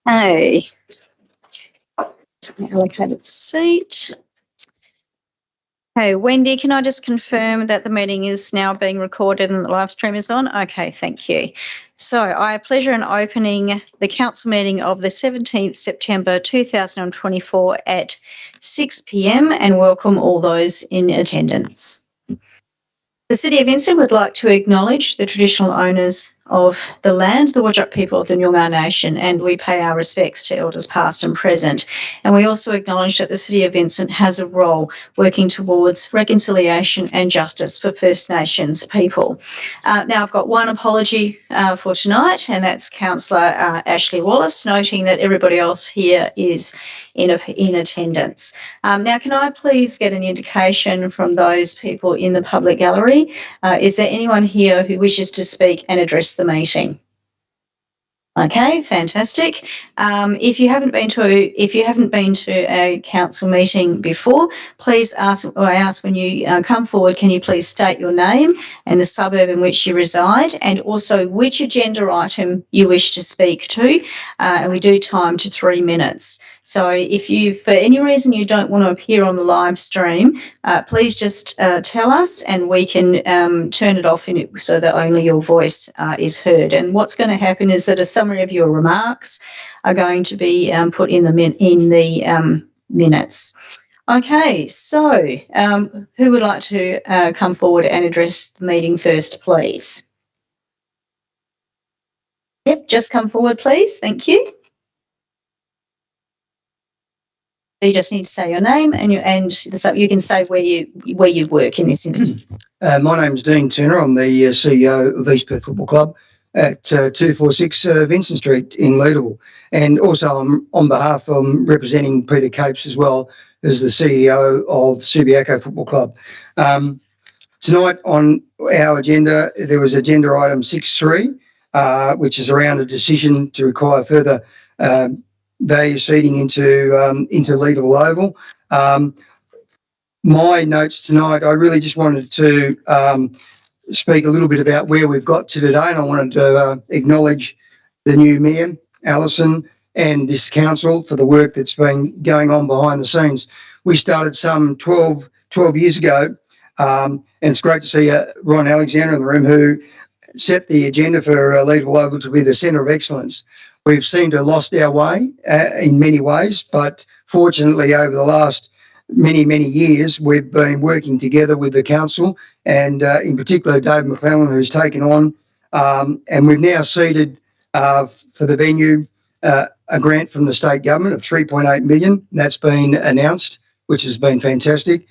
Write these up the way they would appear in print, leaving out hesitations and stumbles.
Hey, allocated seat. Hey, Wendy, can I just confirm that the meeting is now being recorded and the live stream is on? Okay, thank you. So I have pleasure in opening the council meeting of the 17th September 2024 at 6 p.m. and welcome all those in attendance. The City of Vincent would like to acknowledge the traditional owners of the land, the Whadjuk people of the Noongar Nation, and we pay our respects to elders past and present. And we also acknowledge that the City of Vincent has a role working towards reconciliation and justice for First Nations people. Now, I've got one apology for tonight, and that's Councillor Ashley Wallace, noting that everybody else here is in attendance. Now, can I please get an indication from those people in the public gallery? Is there anyone here who wishes to speak and address the meeting? Okay, fantastic. If you haven't been to a council meeting before, please ask when you come forward, can you please state your name and the suburb in which you reside, and also which agenda item you wish to speak to, and we do time to 3 minutes. So if you, for any reason you don't want to appear on the live stream, please just tell us and we can turn it off so that only your voice is heard. And what's going to happen is that a summary of your remarks are going to be put in the minutes. Okay, so who would like to come forward and address the meeting first, please? Yep, just come forward, please. Thank you. You just need to say your name and you can say where you work in this instance. My name's Dean Turner. I'm the CEO of East Perth Football Club at 246 Vincent Street in Leederville. And also I'm on behalf of representing Peter Capes as well as the CEO of Subiaco Football Club. Tonight on our agenda, there was agenda item 6.3, which is around a decision to require further value seeding into Leederville Oval. My notes tonight, I really just wanted to speak a little bit about where we've got to today, and I wanted to acknowledge the new Mayor, Alison, and this council for the work that's been going on behind the scenes. We started some 12 years ago, and it's great to see Ron Alexander in the room, who set the agenda for Leederville Oval to be the centre of excellence. We've seemed to have lost our way in many ways, but fortunately over the last many years, we've been working together with the council and in particular David McClellan, who's taken on, and we've now seeded for the venue a grant from the state government of $3.8 million. That's been announced, which has been fantastic.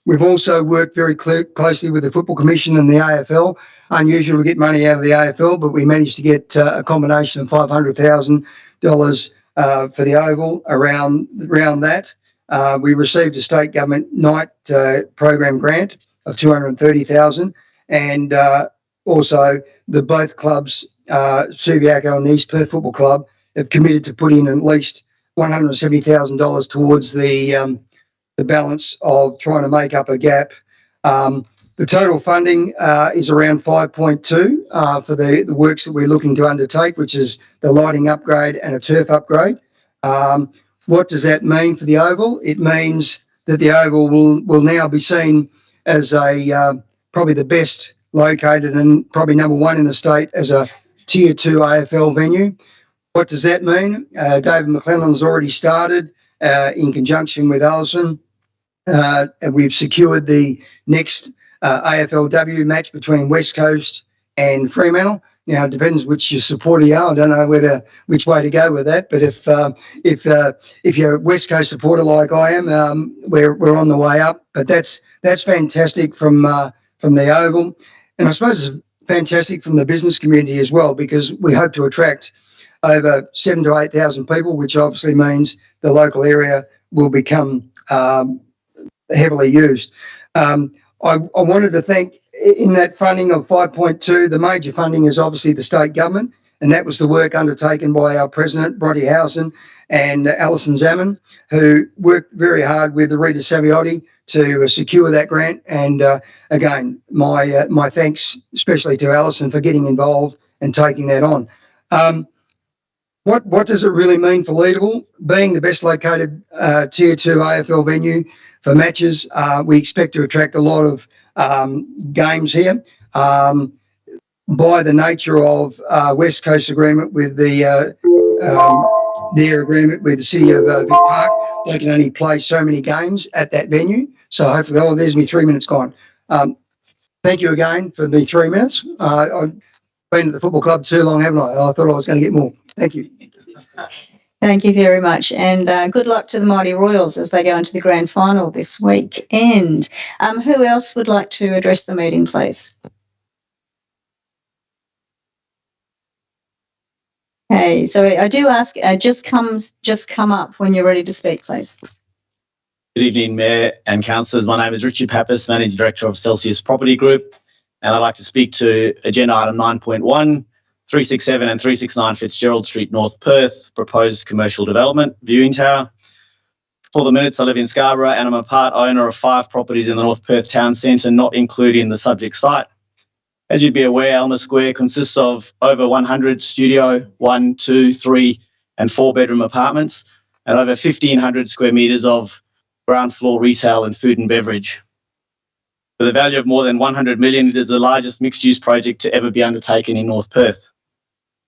We've also worked very closely with the Football Commission and the AFL. Unusual to get money out of the AFL, but we managed to get a combination of $500,000 for the Oval around that. We received a state government night program grant of $230,000, and also both clubs, Subiaco and the East Perth Football Club, have committed to put in at least $170,000 towards the balance of trying to make up a gap. The total funding is around 5.2 for the works that we're looking to undertake, which is the lighting upgrade and a turf upgrade. What does that mean for the Oval? It means that the Oval will now be seen as probably the best located and probably number one in the state as a Tier 2 AFL venue. What does that mean? David McClellan's already started in conjunction with Alison. And we've secured the next AFLW match between West Coast and Fremantle. Now it depends which your supporter you are. I don't know which way to go with that. But if you're a West Coast supporter like I am, we're on the way up. But that's fantastic from the Oval, and I suppose it's fantastic from the business community as well, because we hope to attract over 7,000 to 8,000 people, which obviously means the local area will become heavily used. I wanted to thank, in that funding of 5.2, the major funding is obviously the state government, and that was the work undertaken by our president, Brodie Howson, and Alison Zaman, who worked very hard with Rita Saviotti to secure that grant. And again, my thanks especially to Alison for getting involved and taking that on. What does it really mean for Leederville? Being the best located Tier 2 AFL venue for matches, we expect to attract a lot of games here. By the nature of West Coast agreement with their agreement with the City of Vic Park, they can only play so many games at that venue. So hopefully, oh, there's me 3 minutes gone. Thank you again for the 3 minutes. I've been at the football club too long, haven't I? I thought I was going to get more. Thank you. Thank you very much, and good luck to the Mighty Royals as they go into the grand final this weekend. Who else would like to address the meeting, please? Okay, so I do ask, just come up when you're ready to speak, please. Good evening, Mayor and Councillors. My name is Richard Pappas, Managing Director of Celsius Property Group, and I'd like to speak to Agenda Item 9.1, 367 and 369 Fitzgerald Street, North Perth, proposed commercial development, viewing tower. For the minutes, I live in Scarborough and I'm a part owner of 5 properties in the North Perth Town Centre, not including the subject site. As you'd be aware, Elmer Square consists of over 100 studio, 1, 2, 3 and 4 bedroom apartments and over 1,500 square metres of ground floor retail and food and beverage. With a value of more than 100 million, it is the largest mixed-use project to ever be undertaken in North Perth.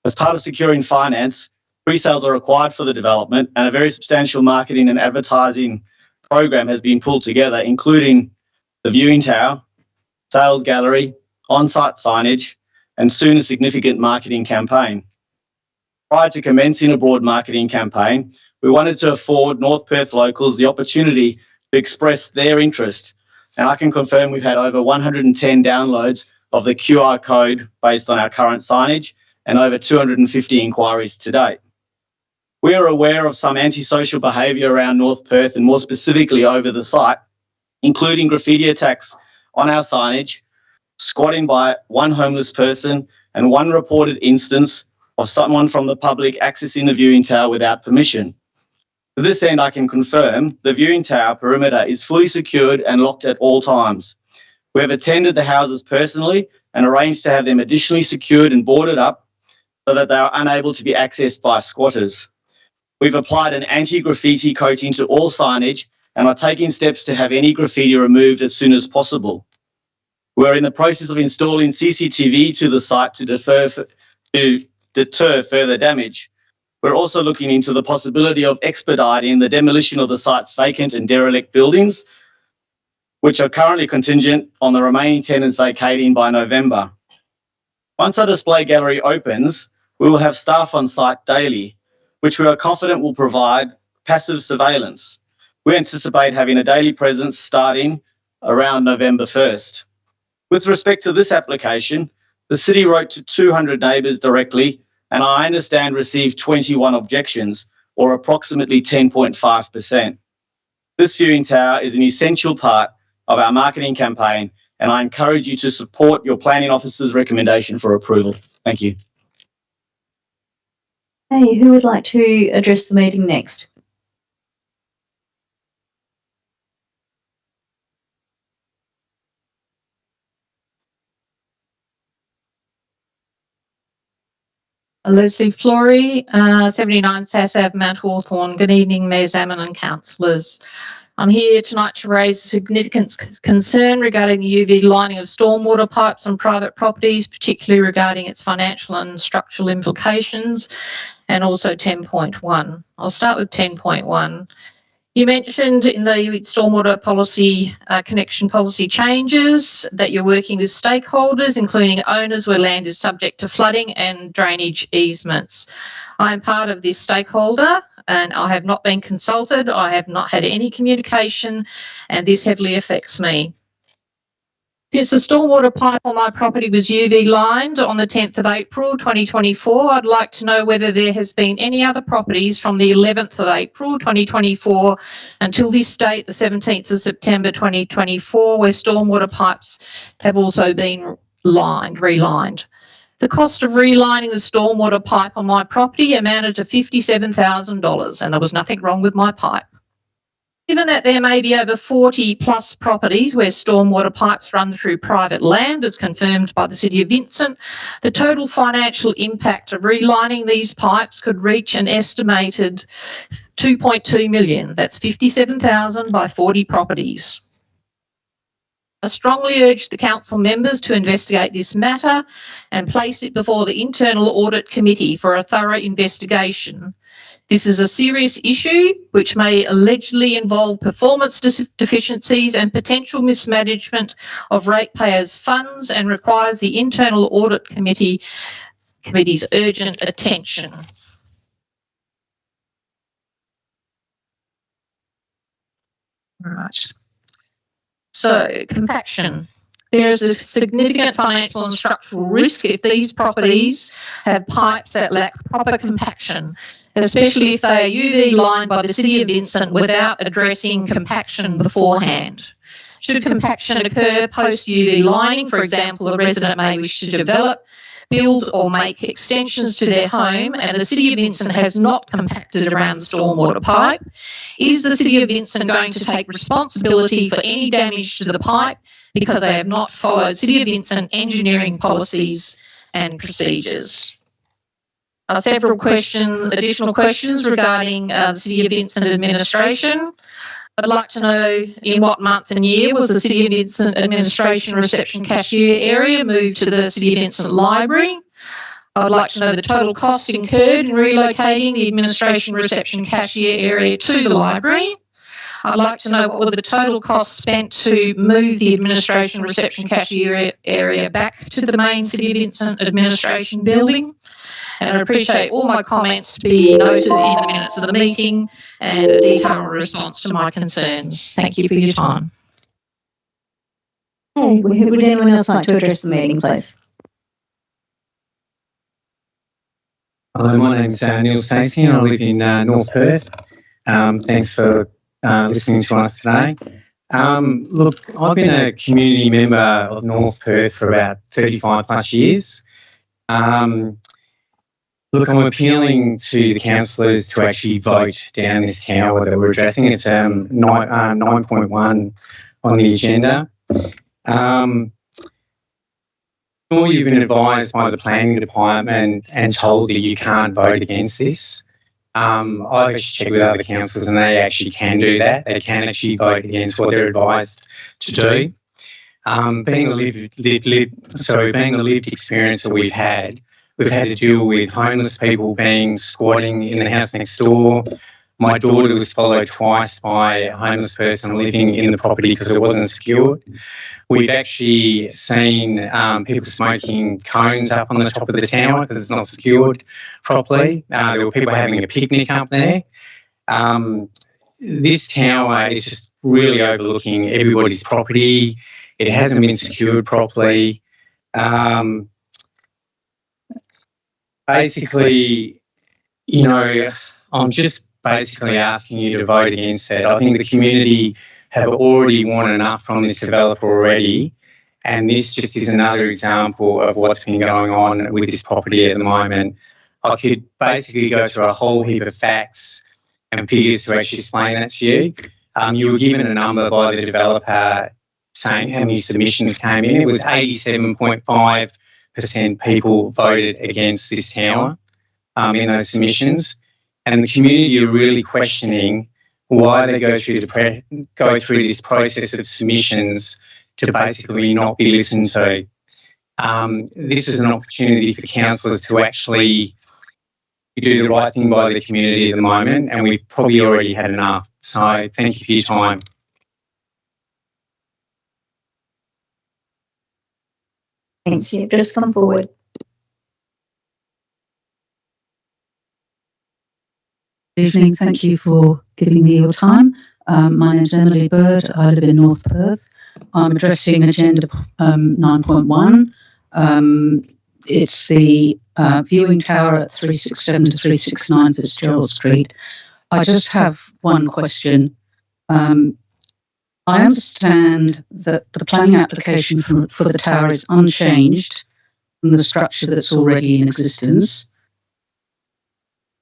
As part of securing finance, pre-sales are required for the development and a very substantial marketing and advertising program has been pulled together, including the viewing tower, sales gallery, on-site signage, and soon a significant marketing campaign. Prior to commencing a broad marketing campaign, we wanted to afford North Perth locals the opportunity to express their interest, and I can confirm we've had over 110 downloads of the QR code based on our current signage and over 250 inquiries to date. We are aware of some antisocial behaviour around North Perth and more specifically over the site, including graffiti attacks on our signage, squatting by one homeless person and one reported instance of someone from the public accessing the viewing tower without permission. To this end, I can confirm the viewing tower perimeter is fully secured and locked at all times. We have attended the houses personally and arranged to have them additionally secured and boarded up so that they are unable to be accessed by squatters. We've applied an anti-graffiti coating to all signage and are taking steps to have any graffiti removed as soon as possible. We're in the process of installing CCTV to the site to deter further damage. We're also looking into the possibility of expediting the demolition of the site's vacant and derelict buildings, which are currently contingent on the remaining tenants vacating by November. Once our display gallery opens, we will have staff on site daily, which we are confident will provide passive surveillance. We anticipate having a daily presence starting around November 1st. With respect to this application, the City wrote to 200 neighbours directly and I understand received 21 objections, or approximately 10.5%. This viewing tower is an essential part of our marketing campaign and I encourage you to support your planning officer's recommendation for approval. Thank you. Hey, who would like to address the meeting next? Leslie Flory, 79 Sass Ave, Mount Hawthorn. Good evening, Mayor Zaman and councillors. I'm here tonight to raise a significant concern regarding the UV lining of stormwater pipes on private properties, particularly regarding its financial and structural implications, and also 10.1. I'll start with 10.1. You mentioned in the stormwater policy, connection policy changes that you're working with stakeholders, including owners where land is subject to flooding and drainage easements. I am part of this stakeholder and I have not been consulted. I have not had any communication and this heavily affects me. Since the stormwater pipe on my property was UV lined on the 10th of April 2024, I'd like to know whether there has been any other properties from the 11th of April 2024 until this date, the 17th of September 2024, where stormwater pipes have also been relined. The cost of relining the stormwater pipe on my property amounted to $57,000, and there was nothing wrong with my pipe. Given that there may be over 40 plus properties where stormwater pipes run through private land, as confirmed by the City of Vincent, the total financial impact of relining these pipes could reach an estimated $2.2 million. That's $57,000 by 40 properties. I strongly urge the council members to investigate this matter and place it before the Internal Audit Committee for a thorough investigation. This is a serious issue which may allegedly involve performance deficiencies and potential mismanagement of ratepayers' funds and requires the Internal Audit Committee's urgent attention. Right. So, compaction. There is a significant financial and structural risk if these properties have pipes that lack proper compaction, especially if they are UV lined by the City of Vincent without addressing compaction beforehand. Should compaction occur post UV lining, for example, a resident may wish to develop, build or make extensions to their home and the City of Vincent has not compacted around the stormwater pipe, is the City of Vincent going to take responsibility for any damage to the pipe because they have not followed City of Vincent engineering policies and procedures? Several additional questions regarding the City of Vincent administration. I'd like to know in what month and year was the City of Vincent administration reception cashier area moved to the City of Vincent Library? I would like to know the total cost incurred in relocating the administration reception cashier area to the library. I'd like to know what were the total costs spent to move the administration reception cashier area back to the main City of Vincent administration building. And I appreciate all my comments to be noted in the minutes of the meeting and a detailed response to my concerns. Thank you for your time. Okay, would anyone else like to address the meeting, please? Hello, my name's Neil Stacey and I live in North Perth. Thanks for listening to us today. Look, I've been a community member of North Perth for about 35 plus years. Look, I'm appealing to the councillors to actually vote down this tower that we're addressing. It's 9.1 on the agenda. You've been advised by the planning department and told that you can't vote against this. I've actually checked with other councillors and they actually can do that. They can actually vote against what they're advised to do. Being a lived experience that we've had to deal with homeless people being squatting in the house next door. My daughter was followed twice by a homeless person living in the property because it wasn't secured. We've actually seen people smoking cones up on the top of the tower because it's not secured properly. There were people having a picnic up there. This tower is just really overlooking everybody's property. It hasn't been secured properly. Basically, I'm just basically asking you to vote against it. I think the community have already won enough from this developer already, and this just is another example of what's been going on with this property at the moment. I could basically go through a whole heap of facts and figures to actually explain that to you. You were given a number by the developer saying how many submissions came in. It was 87.5% people voted against this tower in those submissions, and the community are really questioning why they go through this process of submissions to basically not be listened to. This is an opportunity for councillors to actually do the right thing by the community at the moment, and we've probably already had enough. So thank you for your time. Thanks. Yeah, just come forward. Good evening. Thank you for giving me your time. My name is Emily Bird. I live in North Perth. I'm addressing agenda 9.1. It's the viewing tower at 367 to 369 Fitzgerald Street. I just have one question. I understand that the planning application for the tower is unchanged from the structure that's already in existence.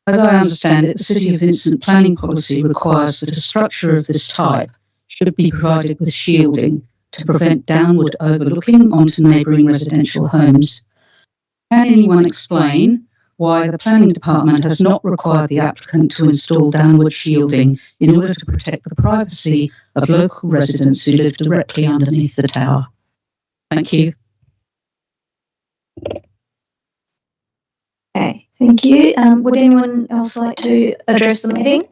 As I understand it, the City of Vincent planning policy requires that a structure of this type should be provided with shielding to prevent downward overlooking onto neighbouring residential homes. Can anyone explain why the planning department has not required the applicant to install downward shielding in order to protect the privacy of local residents who live directly underneath the tower? Thank you. Okay, thank you. Would anyone else like to address the meeting?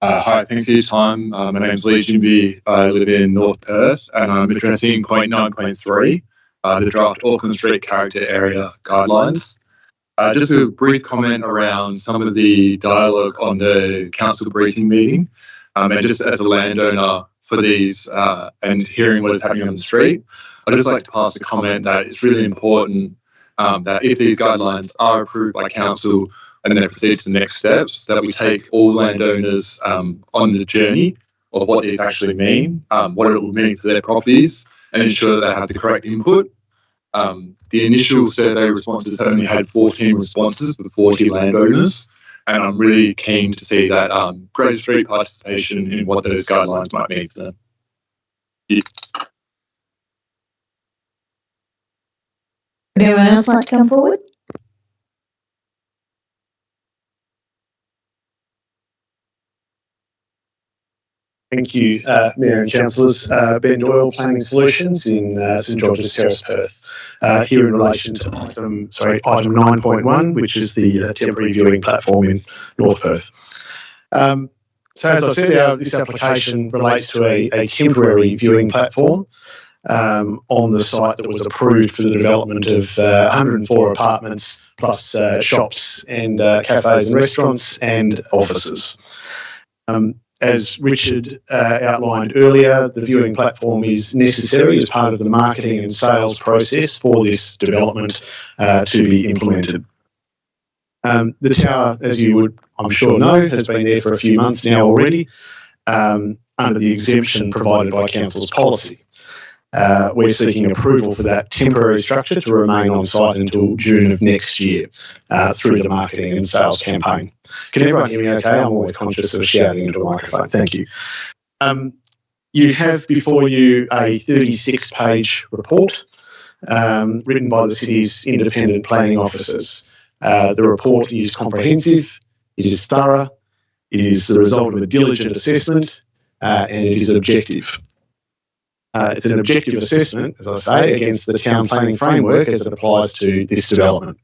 Hi, thanks for your time. My name's Lee Jimby. I live in North Perth and I'm addressing point 9.3, the draft Auckland Street Character Area Guidelines. Just a brief comment around some of the dialogue on the council briefing meeting. And just as a landowner for these and hearing what is happening on the street, I'd just like to pass a comment that it's really important that if these guidelines are approved by council and then it proceeds to the next steps, that we take all landowners on the journey of what these actually mean, what it will mean for their properties, and ensure that they have the correct input. The initial survey responses only had 14 responses with 40 landowners, and I'm really keen to see that greater street participation in what those guidelines might mean for them. Would anyone else like to come forward? Thank you, Mayor and Councillors. Ben Doyle, Planning Solutions in St George's Terrace, Perth. Here in relation to item 9.1, which is the temporary viewing platform in North Perth. So as I said, this application relates to a temporary viewing platform on the site that was approved for the development of 104 apartments plus shops and cafes and restaurants and offices. As Richard outlined earlier, the viewing platform is necessary as part of the marketing and sales process for this development to be implemented. The tower, as you would, I'm sure, know, has been there for a few months now already under the exemption provided by Council's policy. We're seeking approval for that temporary structure to remain on site until June of next year through the marketing and sales campaign. Can everyone hear me okay? I'm always conscious of shouting into a microphone. Thank you. You have before you a 36-page report written by the city's independent planning officers. The report is comprehensive, it is thorough, it is the result of a diligent assessment, and it is objective. It's an objective assessment, as I say, against the town planning framework as it applies to this development.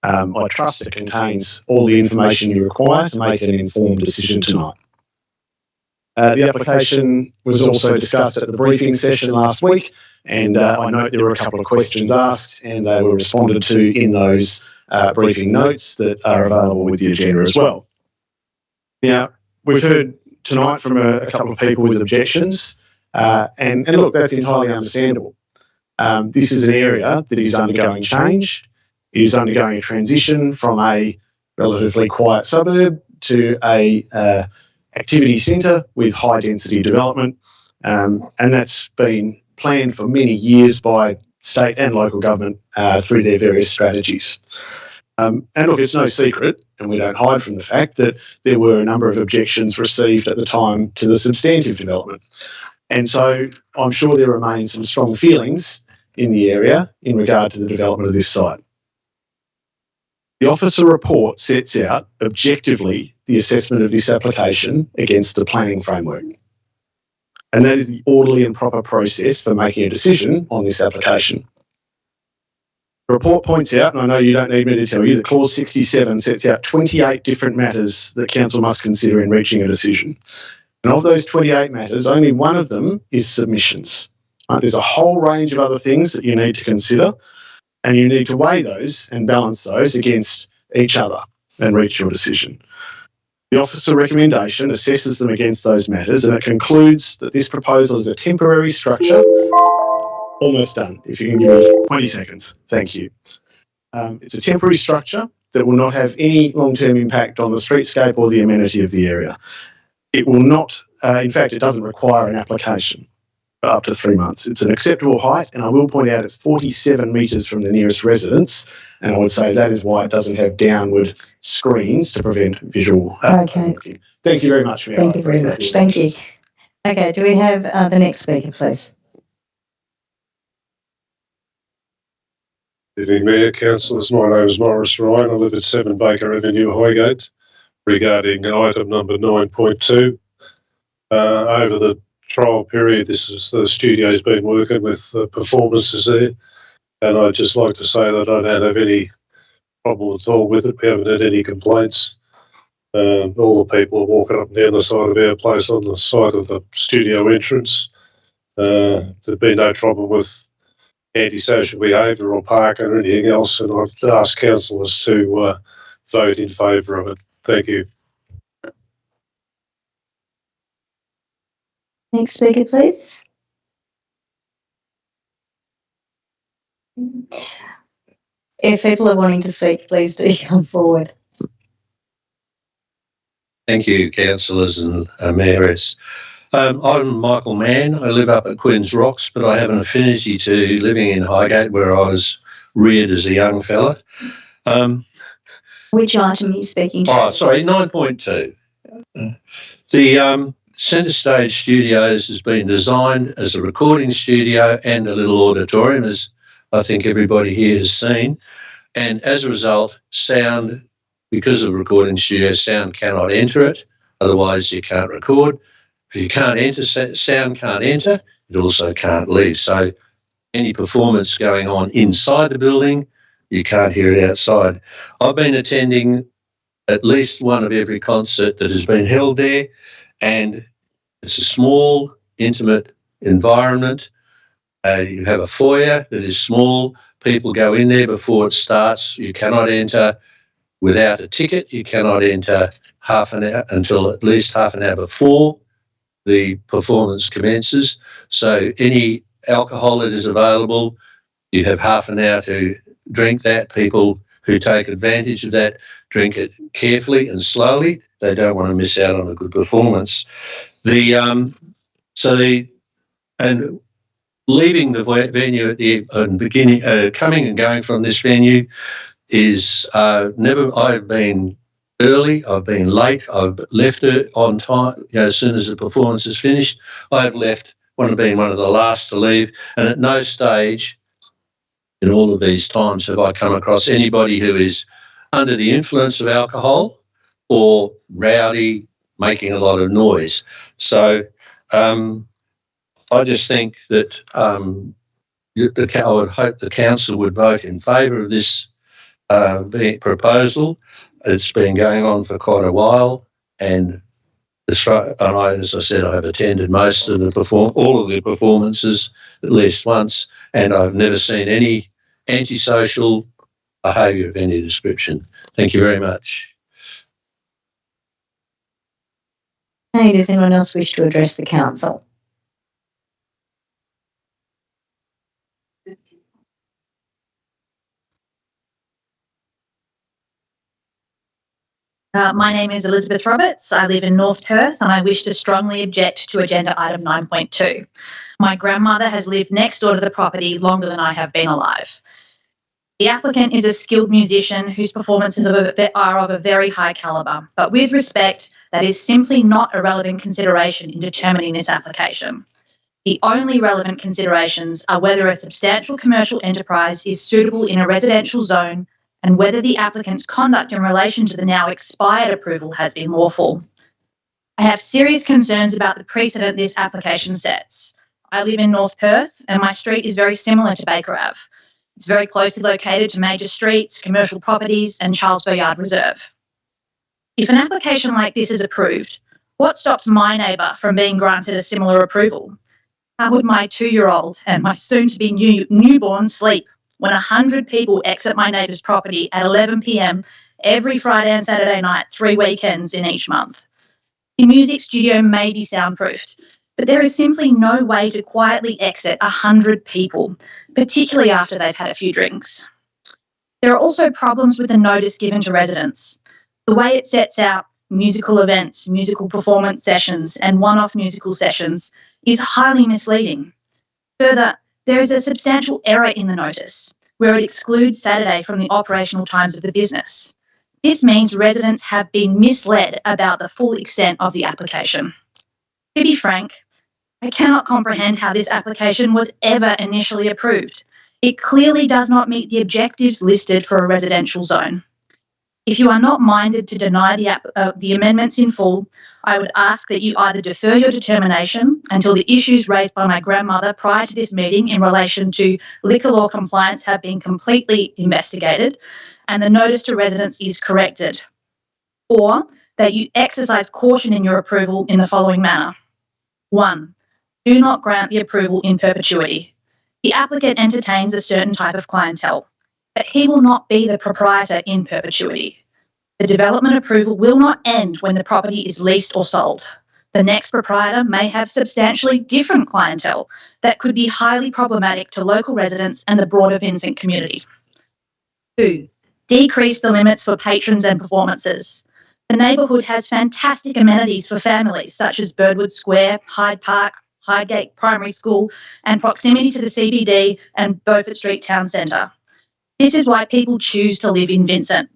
I trust it contains all the information you require to make an informed decision tonight. The application was also discussed at the briefing session last week, and I note there were a couple of questions asked and they were responded to in those briefing notes that are available with the agenda as well. Now, we've heard tonight from a couple of people with objections. And look, that's entirely understandable. This is an area that is undergoing change. It is undergoing a transition from a relatively quiet suburb to a activity centre with high density development. And that's been planned for many years by state and local government through their various strategies. And look, it's no secret, and we don't hide from the fact that there were a number of objections received at the time to the substantive development. And so I'm sure there remain some strong feelings in the area in regard to the development of this site. The officer report sets out objectively the assessment of this application against the planning framework. And that is the orderly and proper process for making a decision on this application. The report points out, and I know you don't need me to tell you, that clause 67 sets out 28 different matters that council must consider in reaching a decision. And of those 28 matters, only one of them is submissions. There's a whole range of other things that you need to consider, and you need to weigh those and balance those against each other and reach your decision. The officer recommendation assesses them against those matters, and it concludes that this proposal is a temporary structure. Almost done. If you can give me 20 seconds. Thank you. It's a temporary structure that will not have any long-term impact on the streetscape or the amenity of the area. It will not, in fact, it doesn't require an application for up to 3 months. It's an acceptable height, and I will point out it's 47 metres from the nearest residence, and I would say that is why it doesn't have downward screens to prevent visual. Okay. Thank you very much, Mayor. Thank you very much. Thank you. Okay, do we have the next speaker, please? Good evening, Mayor, Councillors. My name is Morris Ryan. I live at 7 Baker Avenue, Highgate. Regarding item number 9.2, over the trial period, the studio's been working with performances there, and I'd just like to say that I don't have any problem at all with it. We haven't had any complaints. All the people are walking up and down the side of our place on the side of the studio entrance. There'd be no trouble with antisocial behaviour or parking or anything else, and I'd ask councillors to vote in favour of it. Thank you. Next speaker, please. If people are wanting to speak, please do come forward. Thank you, councillors and mayors. I'm Michael Mann. I live up at Quinns Rocks, but I have an affinity to living in Highgate, where I was reared as a young fella. Which item are you speaking to? Oh, sorry, 9.2. The Centre Stage Studios has been designed as a recording studio and a little auditorium, as I think everybody here has seen. And as a result, sound, because of recording studio, sound cannot enter it. Otherwise, you can't record. If you can't enter, sound can't enter. It also can't leave. So any performance going on inside the building, you can't hear it outside. I've been attending at least one of every concert that has been held there, and it's a small, intimate environment. You have a foyer that is small. People go in there before it starts. You cannot enter without a ticket. You cannot enter half an hour until at least half an hour before the performance commences. So any alcohol that is available, you have half an hour to drink that. People who take advantage of that drink it carefully and slowly. They don't want to miss out on a good performance. And leaving the venue at the beginning, coming and going from this venue is never. I've been early, I've been late, I've left it on time. As soon as the performance is finished, I have left. Been one of the last to leave, and at no stage in all of these times have I come across anybody who is under the influence of alcohol or rowdy, making a lot of noise. So I just think that I would hope the council would vote in favour of this proposal. It's been going on for quite a while, and as I said, I have attended most of all of the performances at least once, and I've never seen any antisocial behaviour of any description. Thank you very much. Hey, does anyone else wish to address the council? My name is Elizabeth Roberts. I live in North Perth, and I wish to strongly object to agenda item 9.2. My grandmother has lived next door to the property longer than I have been alive. The applicant is a skilled musician whose performances are of a very high calibre, but with respect, that is simply not a relevant consideration in determining this application. The only relevant considerations are whether a substantial commercial enterprise is suitable in a residential zone and whether the applicant's conduct in relation to the now expired approval has been lawful. I have serious concerns about the precedent this application sets. I live in North Perth, and my street is very similar to Baker Ave. It's very closely located to major streets, commercial properties, and Charles Boyard Reserve. If an application like this is approved, what stops my neighbour from being granted a similar approval? How would my 2-year-old and my soon-to-be newborn sleep when 100 people exit my neighbour's property at 11 p.m. every Friday and Saturday night, 3 weekends in each month? The music studio may be soundproofed, but there is simply no way to quietly exit 100 people, particularly after they've had a few drinks. There are also problems with the notice given to residents. The way it sets out musical events, musical performance sessions, and one-off musical sessions is highly misleading. Further, there is a substantial error in the notice, where it excludes Saturday from the operational times of the business. This means residents have been misled about the full extent of the application. To be frank, I cannot comprehend how this application was ever initially approved. It clearly does not meet the objectives listed for a residential zone. If you are not minded to deny the amendments in full, I would ask that you either defer your determination until the issues raised by my grandmother prior to this meeting in relation to liquor law compliance have been completely investigated and the notice to residents is corrected, or that you exercise caution in your approval in the following manner. 1. Do not grant the approval in perpetuity. The applicant entertains a certain type of clientele, but he will not be the proprietor in perpetuity. The development approval will not end when the property is leased or sold. The next proprietor may have substantially different clientele that could be highly problematic to local residents and the broader Vincent community. 2. Decrease the limits for patrons and performances. The neighbourhood has fantastic amenities for families such as Birdwood Square, Hyde Park, Highgate Primary School, and proximity to the CBD and Beaufort Street Town Centre. This is why people choose to live in Vincent.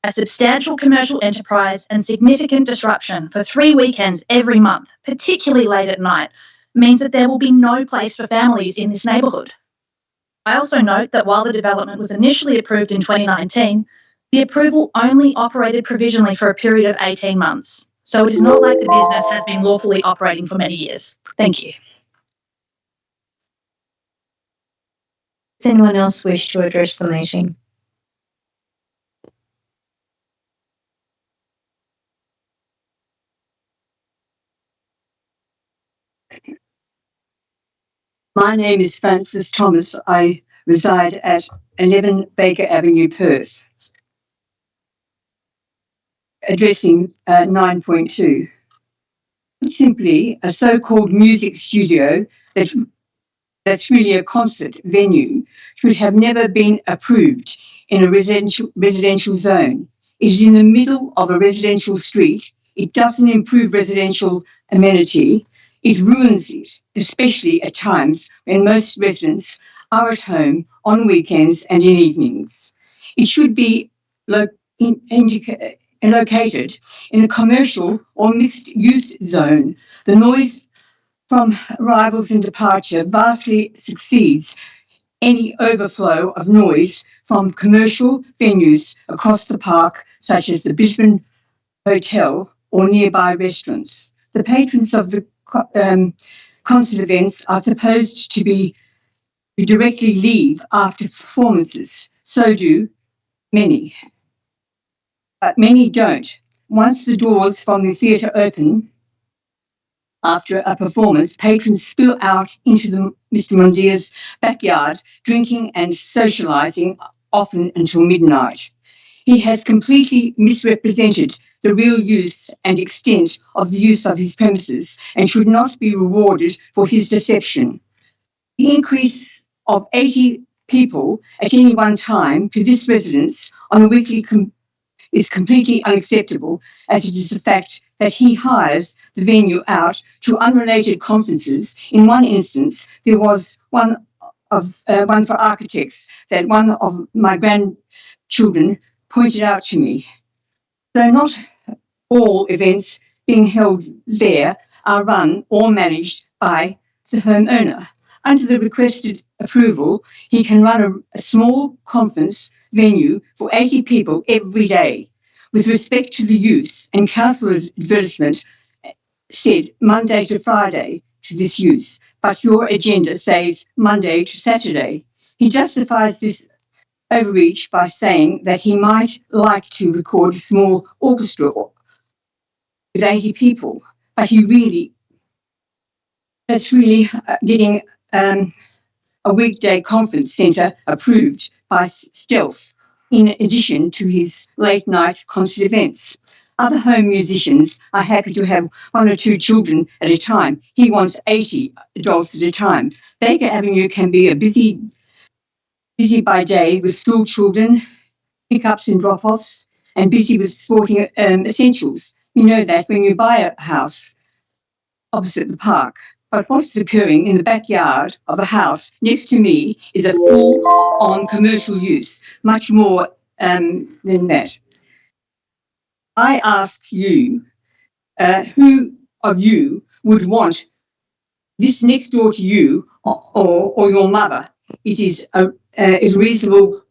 A substantial commercial enterprise and significant disruption for 3 weekends every month, particularly late at night, means that there will be no place for families in this neighbourhood. I also note that while the development was initially approved in 2019, the approval only operated provisionally for a period of 18 months. So it is not like the business has been lawfully operating for many years. Thank you. Does anyone else wish to address the meeting? My name is Frances Thomas. I reside at 11 Baker Avenue, Perth. Addressing 9.2. Simply, a so-called music studio that's really a concert venue should have never been approved in a residential zone. It is in the middle of a residential street. It doesn't improve residential amenity. It ruins it, especially at times when most residents are at home on weekends and in evenings. It should be located in a commercial or mixed-use zone. The noise from arrivals and departure vastly exceeds any overflow of noise from commercial venues across the park, such as the Brisbane Hotel or nearby restaurants. The patrons of the concert events are supposed to directly leave after performances. So do many. But many don't. Once the doors from the theatre open after a performance, patrons spill out into Mr. Mundia's backyard, drinking and socialising, often until midnight. He has completely misrepresented the real use and extent of the use of his premises and should not be rewarded for his deception. The increase of 80 people at any one time to this residence on a weekly is completely unacceptable, as it is the fact that he hires the venue out to unrelated conferences. In one instance, there was one for architects that one of my grandchildren pointed out to me. Though not all events being held there are run or managed by the homeowner. Under the requested approval, he can run a small conference venue for 80 people every day. With respect to the use, and council advertisement said Monday to Friday to this use, but your agenda says Monday to Saturday. He justifies this overreach by saying that he might like to record a small orchestra with 80 people, but that's really getting a weekday conference centre approved by stealth, in addition to his late-night concert events. Other home musicians are happy to have 1 or 2 children at a time. He wants 80 adults at a time. Baker Avenue can be a busy by day with school children, pickups and drop-offs, and busy with sporting essentials. You know that when you buy a house opposite the park. But what's occurring in the backyard of a house next to me is a full-on commercial use, much more than that. I ask you, who of you would want this next door to you or your mother? It is reasonable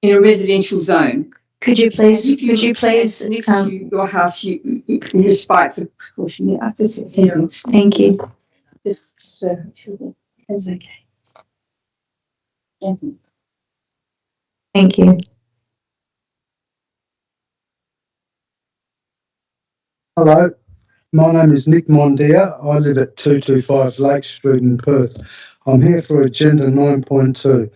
in a residential zone. Could you please, Next to your house, you despite the precaution. Yeah, that's it. thank you. Just that's okay. Thank you. Thank you. Hello, my name is Nick Mondia. I live at 225 Lake Street in Perth. I'm here for Agenda 9.2.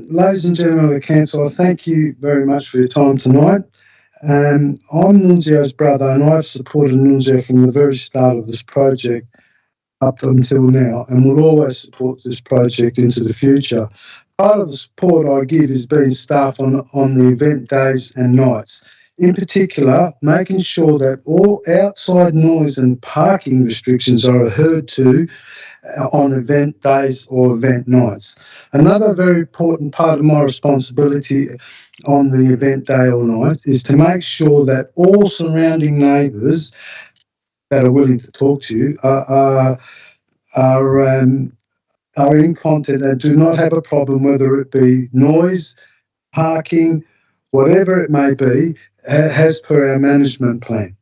Ladies and gentlemen of the Council, I thank you very much for your time tonight. I'm Nunzio's brother, and I've supported Nunzio from the very start of this project up until now, and will always support this project into the future. Part of the support I give is being staff on the event days and nights. In particular, making sure that all outside noise and parking restrictions are adhered to on event days or event nights. Another very important part of my responsibility on the event day or night is to make sure that all surrounding neighbours that are willing to talk to you are in contact and do not have a problem, whether it be noise, parking, whatever it may be, as per our management plan.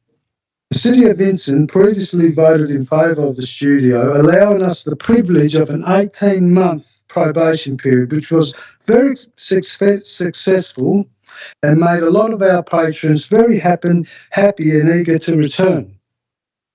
The City of Vincent previously voted in favour of the studio, allowing us the privilege of an 18-month probation period, which was very successful and made a lot of our patrons very happy and eager to return.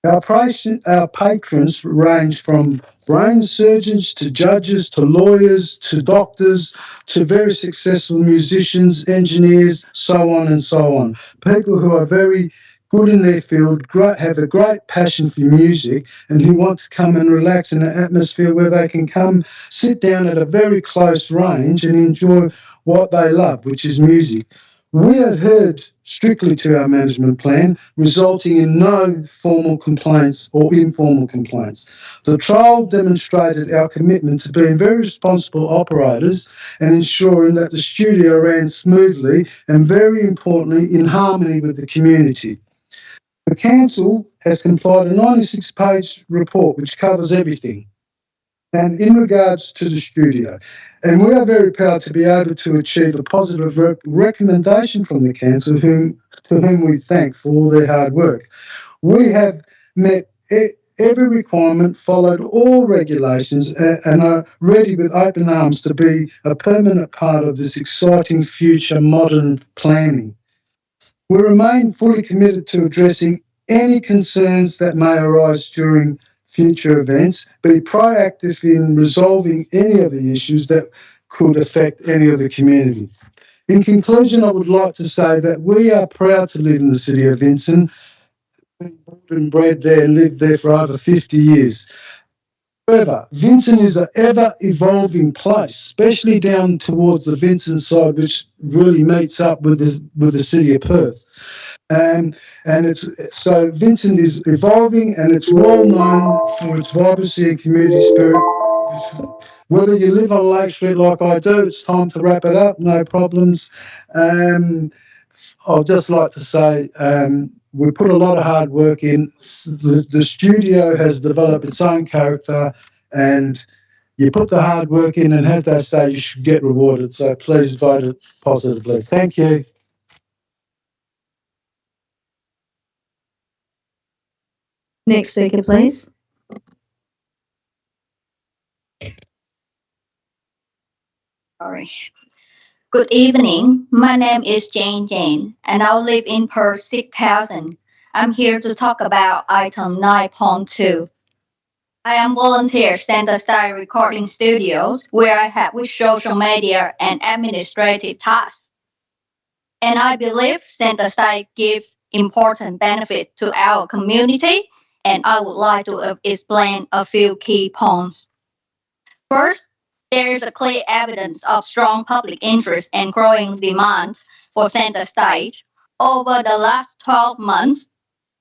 Our patrons range from brain surgeons to judges to lawyers to doctors to very successful musicians, engineers, so on and so on. People who are very good in their field, have a great passion for music, and who want to come and relax in an atmosphere where they can come sit down at a very close range and enjoy what they love, which is music. We adhered strictly to our management plan, resulting in no formal complaints or informal complaints. The trial demonstrated our commitment to being very responsible operators and ensuring that the studio ran smoothly and, very importantly, in harmony with the community. The Council has complied a 96-page report which covers everything, and in regards to the studio. And we are very proud to be able to achieve a positive recommendation from the Council, to whom we thank for all their hard work. We have met every requirement, followed all regulations, and are ready with open arms to be a permanent part of this exciting future modern planning. We remain fully committed to addressing any concerns that may arise during future events, be proactive in resolving any of the issues that could affect any of the community. In conclusion, I would like to say that we are proud to live in the City of Vincent, been born and bred there and lived there for over 50 years. However, Vincent is an ever-evolving place, especially down towards the Vincent side, which really meets up with the City of Perth. And so Vincent is evolving, and it's well known for its vibrancy and community spirit. Whether you live on Lake Street like I do, it's time to wrap it up, no problems. I'd just like to say we put a lot of hard work in. The studio has developed its own character, and you put the hard work in, and as they say, you should get rewarded. So please vote it positively. Thank you. Next speaker, please. Sorry. Good evening. My name is Jane, and I live in Perth 6000. I'm here to talk about item 9.2. I am volunteer Center Style Recording Studios, where I help with social media and administrative tasks. And I believe Center Style gives important benefit to our community, and I would like to explain a few key points. First, There is a clear evidence of strong public interest and growing demand for Centre Stage. Over the last 12 months,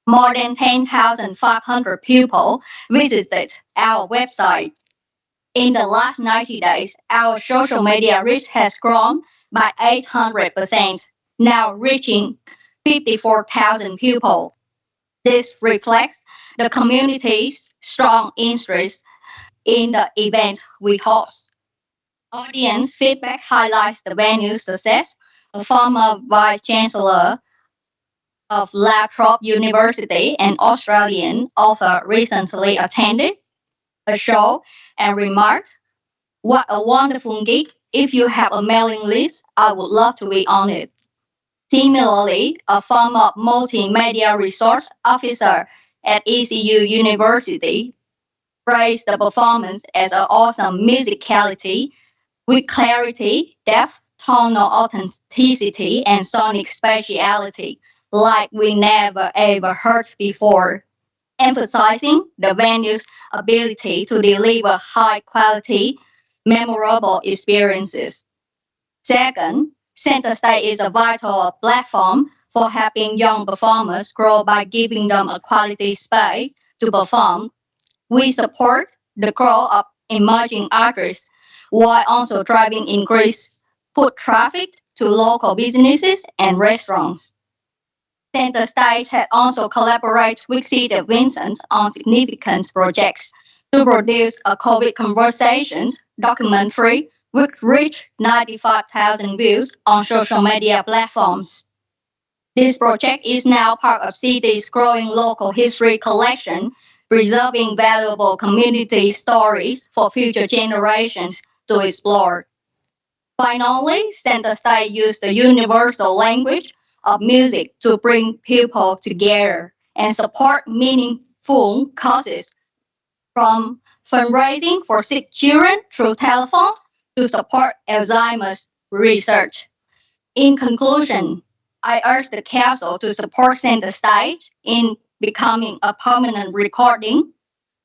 more than 10,500 people visited our website. In the last 90 days, our social media reach has grown by 800%, now reaching 54,000 people. This reflects the community's strong interest in the event we host. Audience feedback highlights the venue's success. A former Vice Chancellor of La Trobe University and Australian author recently attended a show and remarked, "What a wonderful gig. If you have a mailing list, I would love to be on it." Similarly, a former multimedia resource officer at ECU University praised the performance as an awesome musicality with clarity, depth, tonal authenticity, and sonic spatiality like we never ever heard before, emphasizing the venue's ability to deliver high quality, memorable experiences. Second, Centre Stage is a vital platform for helping young performers grow by giving them a quality space to perform. We support the growth of emerging artists while also driving increased foot traffic to local businesses and restaurants. Centre Stage has also collaborated with City of Vincent on significant projects to produce a COVID conversations documentary which reached 95,000 views on social media platforms. This project is now part of City's growing local history collection, preserving valuable community stories for future generations to explore. Finally, Centre Stage used the universal language of music to bring people together and support meaningful causes, from fundraising for sick children through telephone to support Alzheimer's research. In conclusion, I urge the Council to support Centre Stage in becoming a permanent recording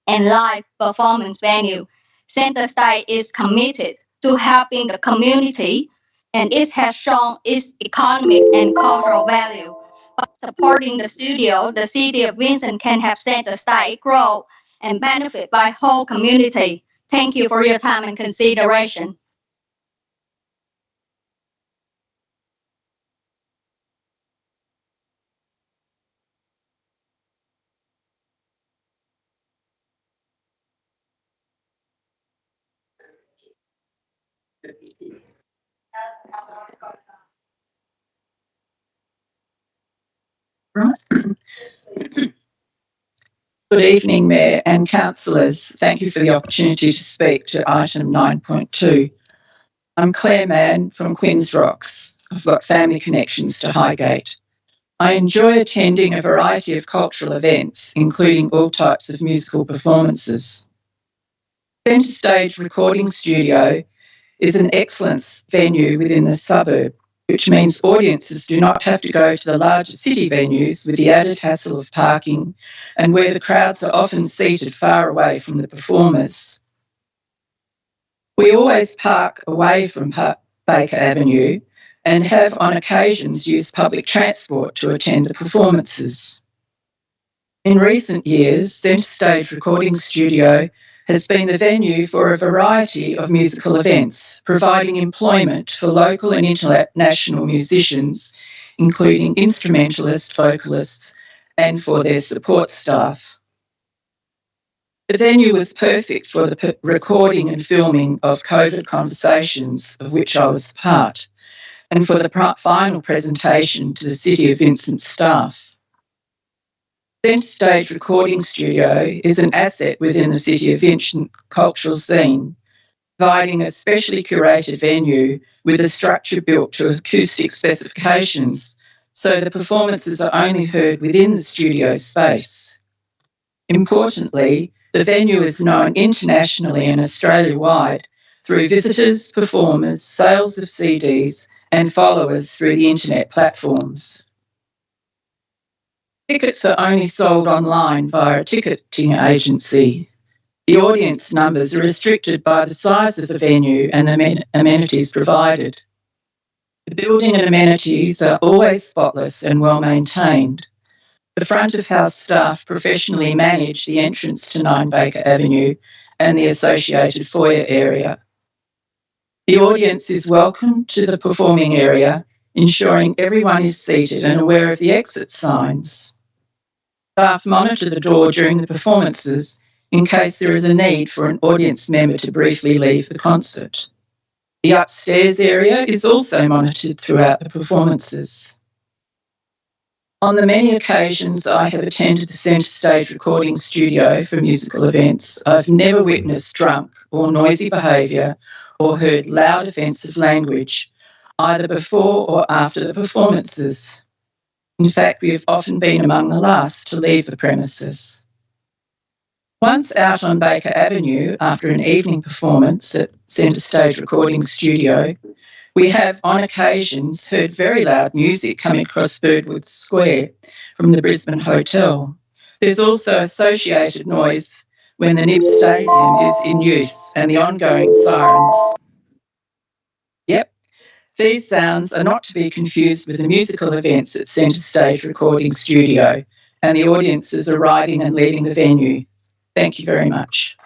and live performance venue. Centre Stage is committed to helping the community, and it has shown its economic and cultural value. By supporting the studio, the City of Vincent can help Centre Stage grow and benefit by whole community. Thank you for your time and consideration. Good evening, Mayor and councillors. Thank you for the opportunity to speak to item 9.2. I'm Claire Mann from Quinns Rocks. I've got family connections to Highgate. I enjoy attending a variety of cultural events, including all types of musical performances. Centre Stage Recording Studio is an excellent venue within the suburb, which means audiences do not have to go to the larger city venues with the added hassle of parking and where the crowds are often seated far away from the performers. We always park away from Baker Avenue and have on occasions used public transport to attend the performances. In recent years, Centre Stage Recording Studio has been the venue for a variety of musical events, providing employment for local and international musicians, including instrumentalists, vocalists, and for their support staff. The venue was perfect for the recording and filming of COVID conversations, of which I was part, and for the final presentation to the City of Vincent staff. Centre Stage Recording Studio is an asset within the City of Vincent cultural scene, providing a specially curated venue with a structure built to acoustic specifications, so the performances are only heard within the studio space. Importantly, the venue is known internationally and Australia-wide through visitors, performers, sales of CDs, and followers through the internet platforms. Tickets are only sold online via a ticketing agency. The audience numbers are restricted by the size of the venue and the amenities provided. The building and amenities are always spotless and well maintained. The front of house staff professionally manage the entrance to 9 Baker Avenue and the associated foyer area. The audience is welcome to the performing area, ensuring everyone is seated and aware of the exit signs. Staff monitor the door during the performances in case there is a need for an audience member to briefly leave the concert. The upstairs area is also monitored throughout the performances. On the many occasions I have attended the Centre Stage recording studio for musical events, I've never witnessed drunk or noisy behaviour or heard loud offensive language, either before or after the performances. In fact, we have often been among the last to leave the premises. Once out on Baker Avenue after an evening performance at Centre Stage Recording Studio, we have on occasions heard very loud music coming across Birdwood Square from the Brisbane Hotel. There's also associated noise when the Nib Stadium is in use and the ongoing sirens. Yep, these sounds are not to be confused with the musical events at Centre Stage Recording Studio and the audiences arriving and leaving the venue. Thank you very much.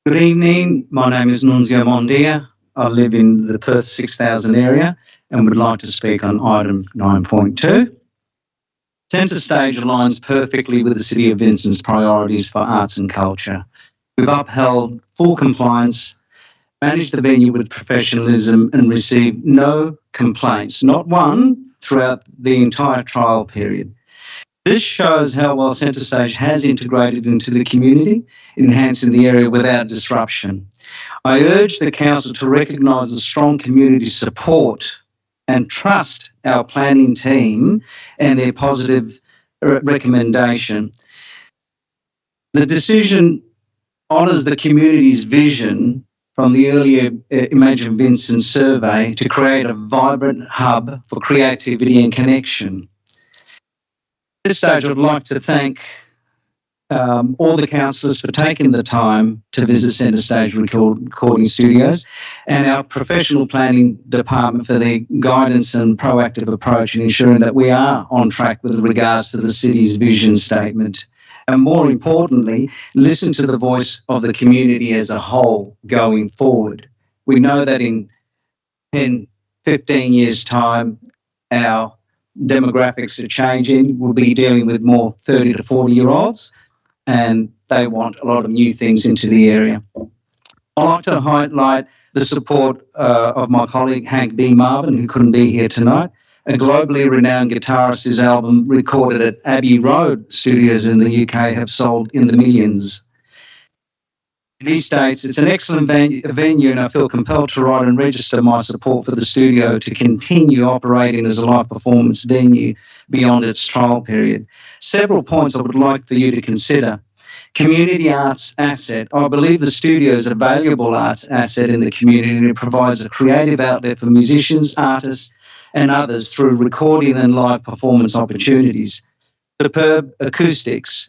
Good evening. My name is Nunzio Mondia. I live in the Perth 6000 area and would like to speak on item 9.2. Centre Stage aligns perfectly with the City of Vincent's priorities for arts and culture. We've upheld full compliance, managed the venue with professionalism and received no complaints, not one, throughout the entire trial period. This shows how well Centre Stage has integrated into the community, enhancing the area without disruption. I urge the Council to recognise the strong community support and trust our planning team and their positive recommendation. The decision honours the community's vision from the earlier Imagine Vincent survey to create a vibrant hub for creativity and connection. At this stage, I'd like to thank all the councillors for taking the time to visit Centre Stage Recording Studios and our professional planning department for their guidance and proactive approach in ensuring that we are on track with regards to the city's vision statement. And more importantly, listen to the voice of the community as a whole going forward. We know that in 10, 15 years' time, our demographics are changing. We'll be dealing with more 30 to 40-year-olds, and they want a lot of new things into the area. I'd like to highlight the support of my colleague Hank B. Marvin, who couldn't be here tonight, a globally renowned guitarist whose album recorded at Abbey Road Studios in the UK have sold in the millions. He states, it's an excellent venue and I feel compelled to write and register my support for the studio to continue operating as a live performance venue beyond its trial period. Several points I would like for you to consider. Community arts asset. I believe the studio is a valuable arts asset in the community and it provides a creative outlet for musicians, artists and others through recording and live performance opportunities. Superb acoustics.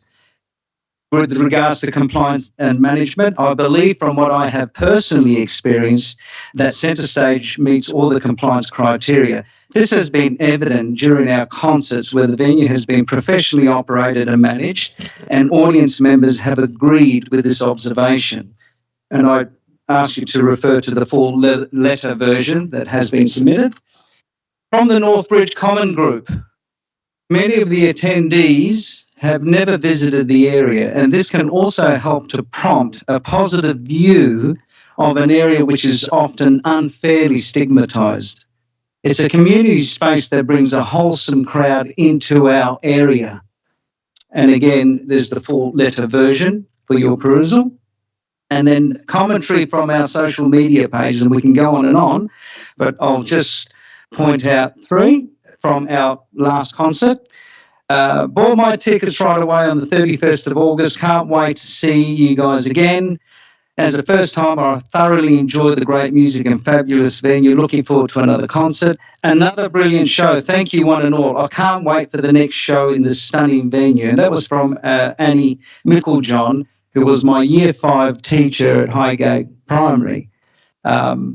With regards to compliance and management, I believe from what I have personally experienced that Centre Stage meets all the compliance criteria. This has been evident during our concerts where the venue has been professionally operated and managed, and audience members have agreed with this observation. And I ask you to refer to the full letter version that has been submitted. From the Northbridge Common Group, many of the attendees have never visited the area, and this can also help to prompt a positive view of an area which is often unfairly stigmatised. It's a community space that brings a wholesome crowd into our area. And again, there's the full letter version for your perusal. And then commentary from our social media pages, and we can go on, but I'll just point out 3 from our last concert. Bought my tickets right away on the 31st of August. Can't wait to see you guys again. As a first timer, I thoroughly enjoyed the great music and fabulous venue. Looking forward to another concert. Another brilliant show. Thank you, one and all. I can't wait for the next show in this stunning venue. And that was from Annie Micklejohn, who was my Year 5 teacher at Highgate Primary. So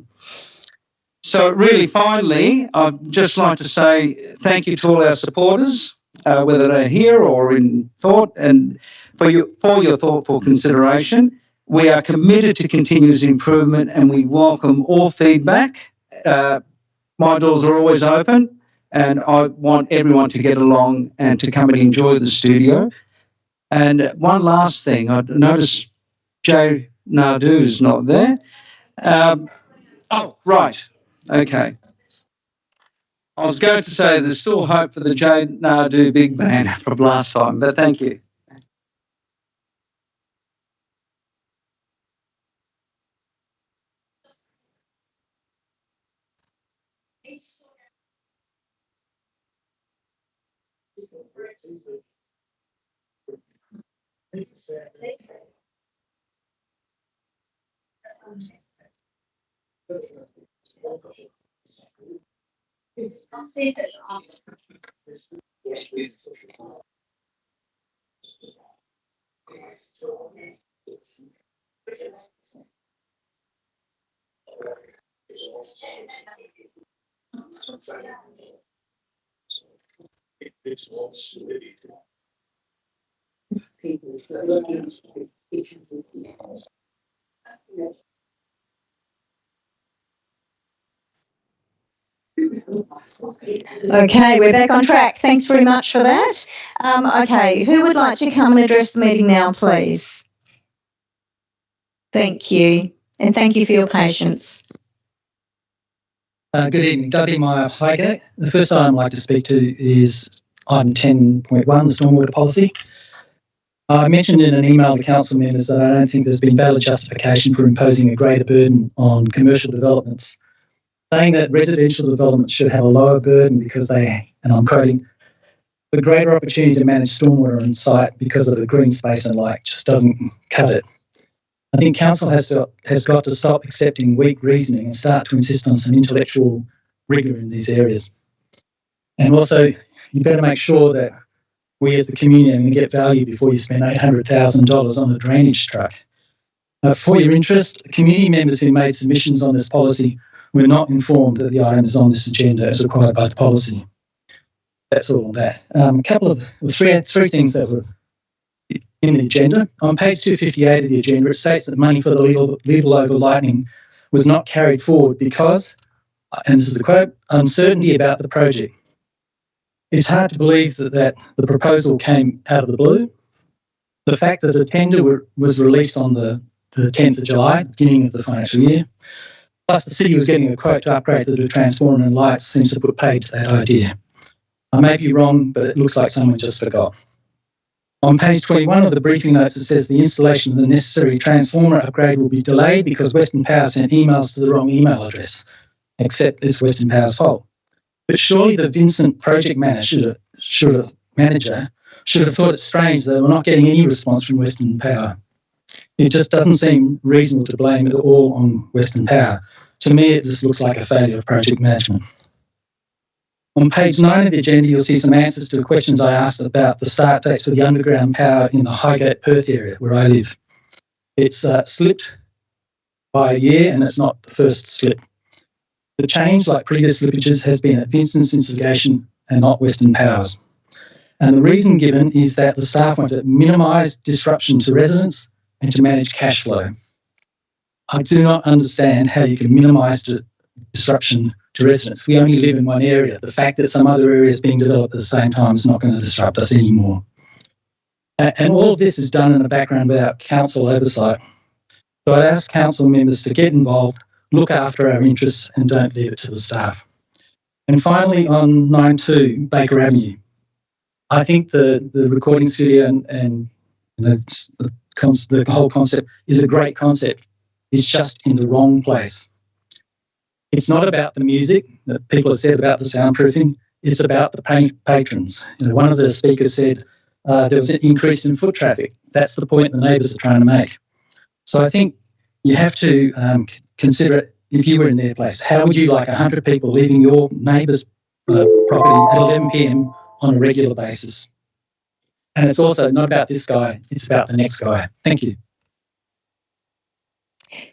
really, finally, I'd just like to say thank you to all our supporters, whether they're here or in thought, and for your thoughtful consideration. We are committed to continuous improvement, and we welcome all feedback. My doors are always open, and I want everyone to get along and to come and enjoy the studio. And one last thing, I noticed Jay Nardu's not there. Oh, right. Okay. I was going to say there's still hope for the Jay Nardu Big Band from last time, but thank you. Okay, we're back on track. Thanks very much for that. Okay, who would like to come and address the meeting now, please? Thank you, and thank you for your patience. Good evening, Dudley Meyer, Highgate. The first item I'd like to speak to is item 10.1, the stormwater policy. I mentioned in an email to council members that I don't think there's been valid justification for imposing a greater burden on commercial developments, saying that residential developments should have a lower burden because they, and I'm quoting, the greater opportunity to manage stormwater on site because of the green space and light just doesn't cut it. I think council has got to stop accepting weak reasoning and start to insist on some intellectual rigour in these areas. And also, you better make sure that we as the community get value before you spend $800,000 on a drainage truck. For your interest, the community members who made submissions on this policy were not informed that the item is on this agenda as required by the policy. That's all that. A couple of three things that were in the agenda. On page 258 of the agenda, it states that money for the legal over lightning was not carried forward because, and this is the quote, uncertainty about the project. It's hard to believe that the proposal came out of the blue. The fact that a tender was released on the 10th of July, beginning of the financial year, plus the city was getting a quote to upgrade the transformer and lights seems to put paid to that idea. I may be wrong, but it looks like someone just forgot. On page 21 of the briefing notes, it says the installation of the necessary transformer upgrade will be delayed because Western Power sent emails to the wrong email address, except it's Western Power's fault. But surely the Vincent project manager should have thought it strange that they were not getting any response from Western Power. It just doesn't seem reasonable to blame it all on Western Power. To me, it just looks like a failure of project management. On page 9 of the agenda, you'll see some answers to questions I asked about the start dates for the underground power in the Highgate Perth area where I live. It's slipped by a year and it's not the first slip. The change, like previous slippages, has been at Vincent's instigation and not Western Power's. And the reason given is that the staff want to minimise disruption to residents and to manage cash flow. I do not understand how you can minimise disruption to residents. We only live in one area. The fact that some other area is being developed at the same time is not going to disrupt us anymore. And all of this is done in the background without council oversight. So I'd ask council members to get involved, look after our interests and don't leave it to the staff. And finally, on 9.2 Baker Avenue, I think the recording studio and the whole concept is a great concept. It's just in the wrong place. It's not about the music that people have said about the soundproofing. It's about the patrons. One of the speakers said there was an increase in foot traffic. That's the point the neighbours are trying to make. So I think you have to consider it if you were in their place. How would you like 100 people leaving your neighbour's property at 11 p.m. on a regular basis? And it's also not about this guy, it's about the next guy. Thank you.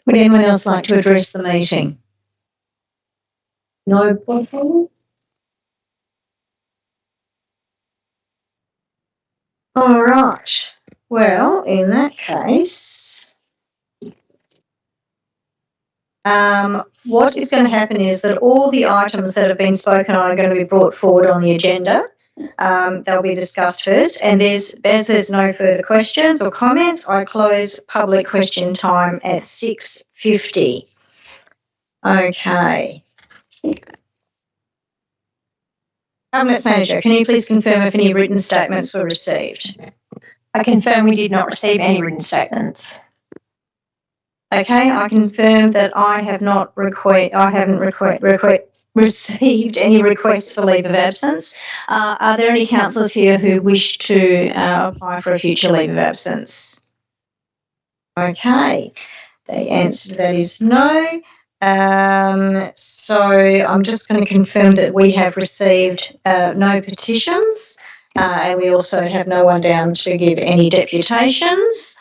Would anyone else like to address the meeting? No problem? All right. Well, in that case, what is going to happen is that all the items that have been spoken on are going to be brought forward on the agenda. They'll be discussed first, and as there's no further questions or comments, I close public question time at 6:50. Okay. Governance Manager, can you please confirm if any written statements were received? I confirm we did not receive any written statements. Okay, I confirm that I haven't received any requests for leave of absence. Are there any councillors here who wish to apply for a future leave of absence? Okay, the answer to that is no. So I'm just going to confirm that we have received no petitions, and we also have no one down to give any deputations.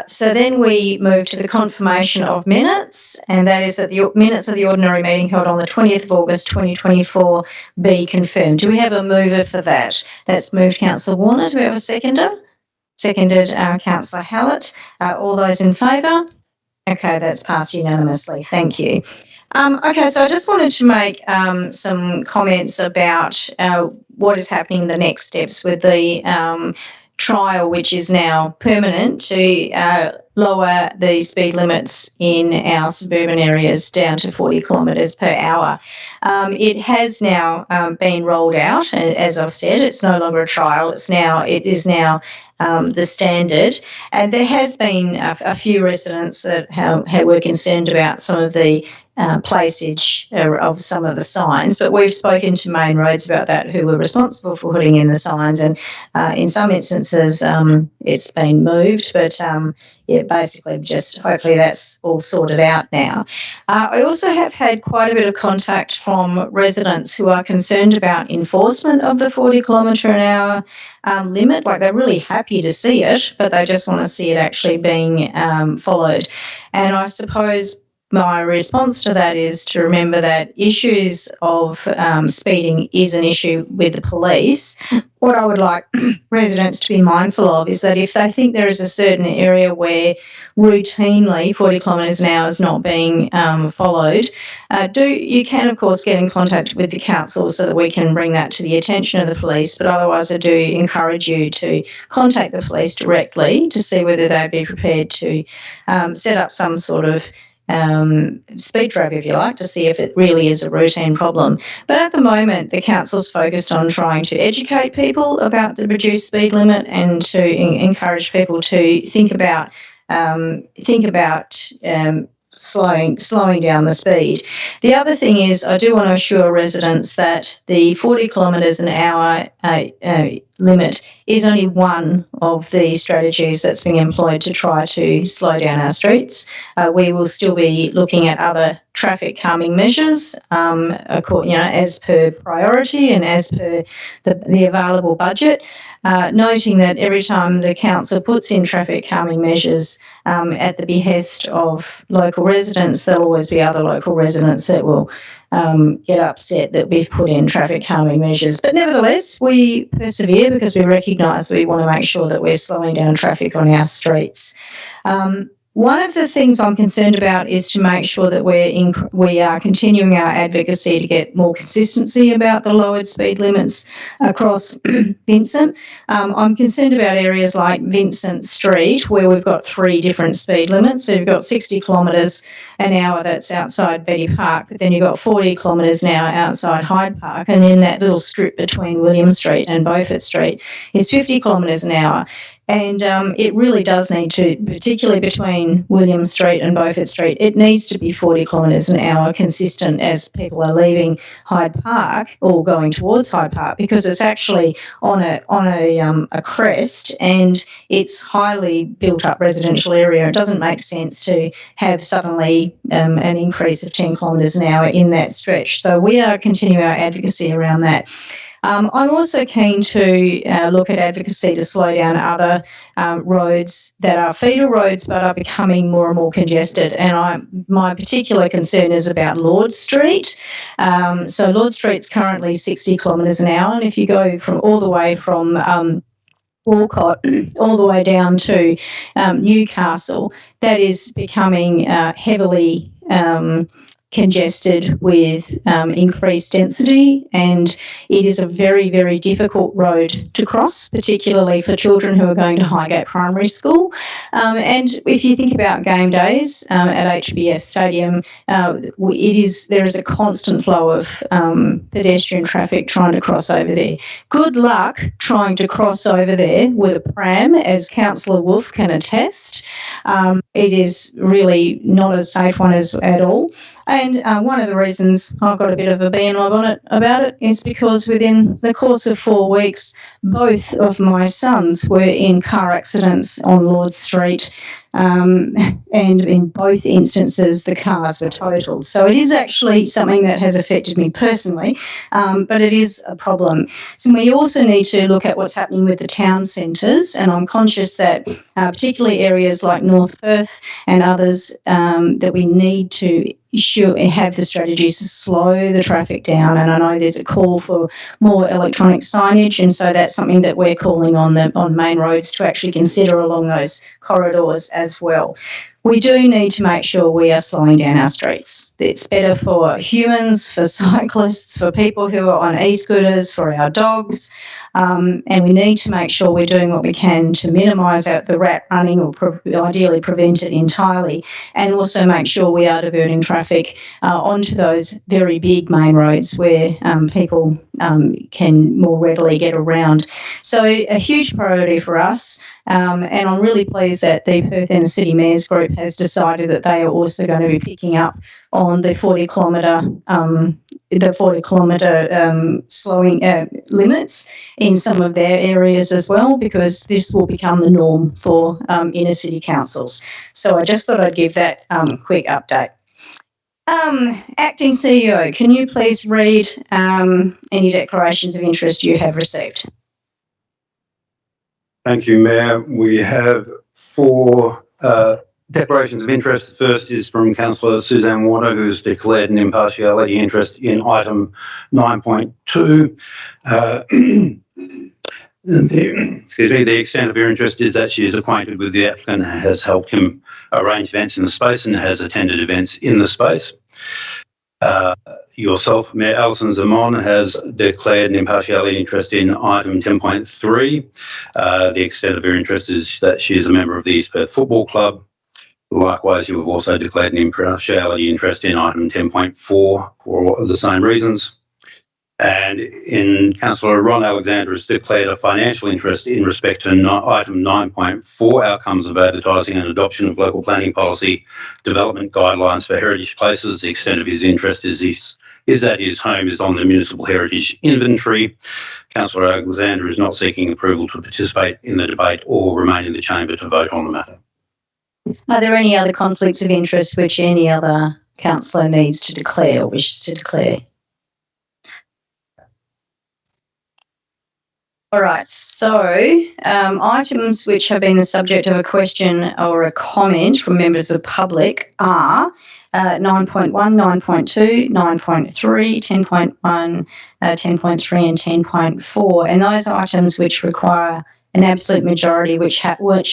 So then we move to the confirmation of minutes, and that is that the minutes of the ordinary meeting held on the 20th of August 2024 be confirmed. Do we have a mover for that? That's moved Councillor Warner. Do we have a seconder? Seconded Councillor Hallett. All those in favour? Okay, that's passed unanimously. Thank you. Okay, so I just wanted to make some comments about what is happening, the next steps with the trial, which is now permanent, to lower the speed limits in our suburban areas down to 40 kilometres per hour. It has now been rolled out, as I've said. It's no longer a trial. It is now the standard, and there has been a few residents that were concerned about some of the placage of some of the signs, but we've spoken to Main Roads about that, who were responsible for putting in the signs, and in some instances it's been moved, but yeah, basically just hopefully that's all sorted out now. I also have had quite a bit of contact from residents who are concerned about enforcement of the 40 kilometre an hour limit. Like, they're really happy to see it, but they just want to see it actually being followed. And I suppose my response to that is to remember that issues of speeding is an issue with the police. What I would like residents to be mindful of is that if they think there is a certain area where routinely 40 kilometres an hour is not being followed, you can of course get in contact with the council so that we can bring that to the attention of the police, but otherwise I do encourage you to contact the police directly to see whether they'd be prepared to set up some sort of speed trap, if you like, to see if it really is a routine problem. But at the moment, the council's focused on trying to educate people about the reduced speed limit and to encourage people to think about slowing down the speed. The other thing is, I do want to assure residents that the 40 kilometres an hour limit is only one of the strategies that's being employed to try to slow down our streets. We will still be looking at other traffic calming measures, as per priority and as per the available budget. Noting that every time the council puts in traffic calming measures at the behest of local residents, there'll always be other local residents that will get upset that we've put in traffic calming measures. But nevertheless, we persevere because we recognise we want to make sure that we're slowing down traffic on our streets. One of the things I'm concerned about is to make sure that we are continuing our advocacy to get more consistency about the lowered speed limits across Vincent. I'm concerned about areas like Vincent Street, where we've got 3 different speed limits. So you've got 60 kilometres an hour that's outside Betty Park, but then you've got 40 kilometres an hour outside Hyde Park, and then that little strip between William Street and Beaufort Street is 50 kilometres an hour. And it really does need to, particularly between William Street and Beaufort Street, it needs to be 40 kilometres an hour consistent as people are leaving Hyde Park or going towards Hyde Park, because it's actually on a crest and it's highly built up residential area. It doesn't make sense to have suddenly an increase of 10 kilometres an hour in that stretch. So we are continuing our advocacy around that. I'm also keen to look at advocacy to slow down other roads that are feeder roads but are becoming more and more congested. And my particular concern is about Lord Street. So Lord Street's currently 60 kilometres an hour, and if you go all the way from Walcott all the way down to Newcastle, that is becoming heavily congested with increased density, and it is a very, very difficult road to cross, particularly for children who are going to Highgate Primary School. And if you think about game days at HBS Stadium, there is a constant flow of pedestrian traffic trying to cross over there. Good luck trying to cross over there with a pram, as Councillor Wolf can attest. It is really not a safe one at all. And one of the reasons I've got a bit of a BNY bonnet about it is because within the course of 4 weeks, both of my sons were in car accidents on Lord Street, and in both instances the cars were totaled. So it is actually something that has affected me personally, but it is a problem. So we also need to look at what's happening with the town centres, and I'm conscious that particularly areas like North Perth and others, that we need to have the strategies to slow the traffic down. And I know there's a call for more electronic signage, and so that's something that we're calling on main roads to actually consider along those corridors as well. We do need to make sure we are slowing down our streets. It's better for humans, for cyclists, for people who are on e-scooters, for our dogs, and we need to make sure we're doing what we can to minimise the rat running, or ideally prevent it entirely, and also make sure we are diverting traffic onto those very big main roads where people can more readily get around. So a huge priority for us, and I'm really pleased that the Perth Inner City Mayors Group has decided that they are also going to be picking up on the 40 kilometre slowing limits in some of their areas as well, because this will become the norm for inner city councils. So I just thought I'd give that quick update. Acting CEO, can you please read any declarations of interest you have received? Thank you, Mayor. We have 4 declarations of interest. The first is from Councillor Suzanne Warner, who has declared an impartiality interest in item 9.2. The extent of her interest is that she is acquainted with the applicant, has helped him arrange events in the space and has attended events in the space. Yourself, Mayor Alison Zamon, has declared an impartiality interest in item 10.3. The extent of her interest is that she is a member of the East Perth Football Club. Likewise, you have also declared an impartiality interest in item 10.4 for the same reasons. And Councillor Ron Alexander has declared a financial interest in respect to item 9.4, outcomes of advertising and adoption of local planning policy development guidelines for heritage places. The extent of his interest is that his home is on the municipal heritage inventory. Councillor Alexander is not seeking approval to participate in the debate or remain in the chamber to vote on the matter. Are there any other conflicts of interest which any other councillor needs to declare or wishes to declare? All right, so items which have been the subject of a question or a comment from members of the public are 9.1, 9.2, 9.3, 10.1, 10.3 and 10.4. And those are items which require an absolute majority which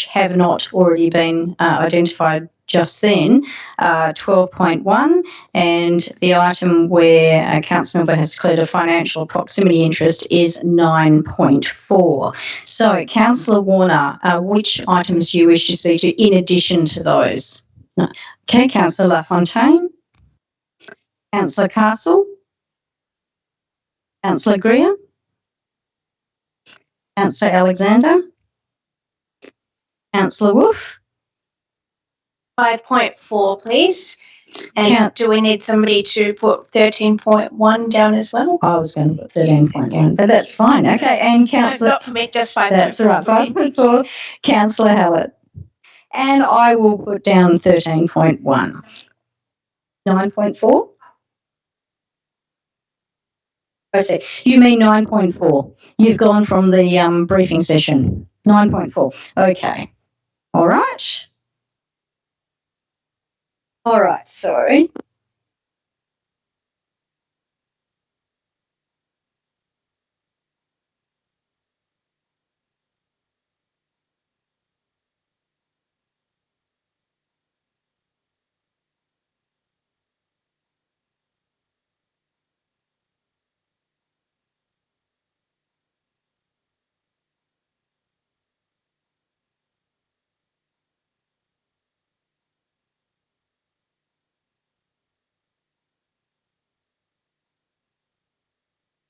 have not already been identified just then, 12.1, and the item where a council member has declared a financial proximity interest is 9.4. So, Councillor Warner, which items do you wish to speak to in addition to those? No. Okay, Councillor LaFontaine, Councillor Castle, Councillor Greer, Councillor Alexander, Councillor Wolf. 5.4, please. And Count- do we need somebody to put 13.1 down as well? I was going to put 13.1, but that's fine. Okay, and No, Councillor. not for me, just 5.4. That's all right. 5.4, Councillor Hallett. And I will put down 13.1. 9.4? I see. You mean 9.4. You've gone from the briefing session. 9.4. Okay. All right. All right, sorry.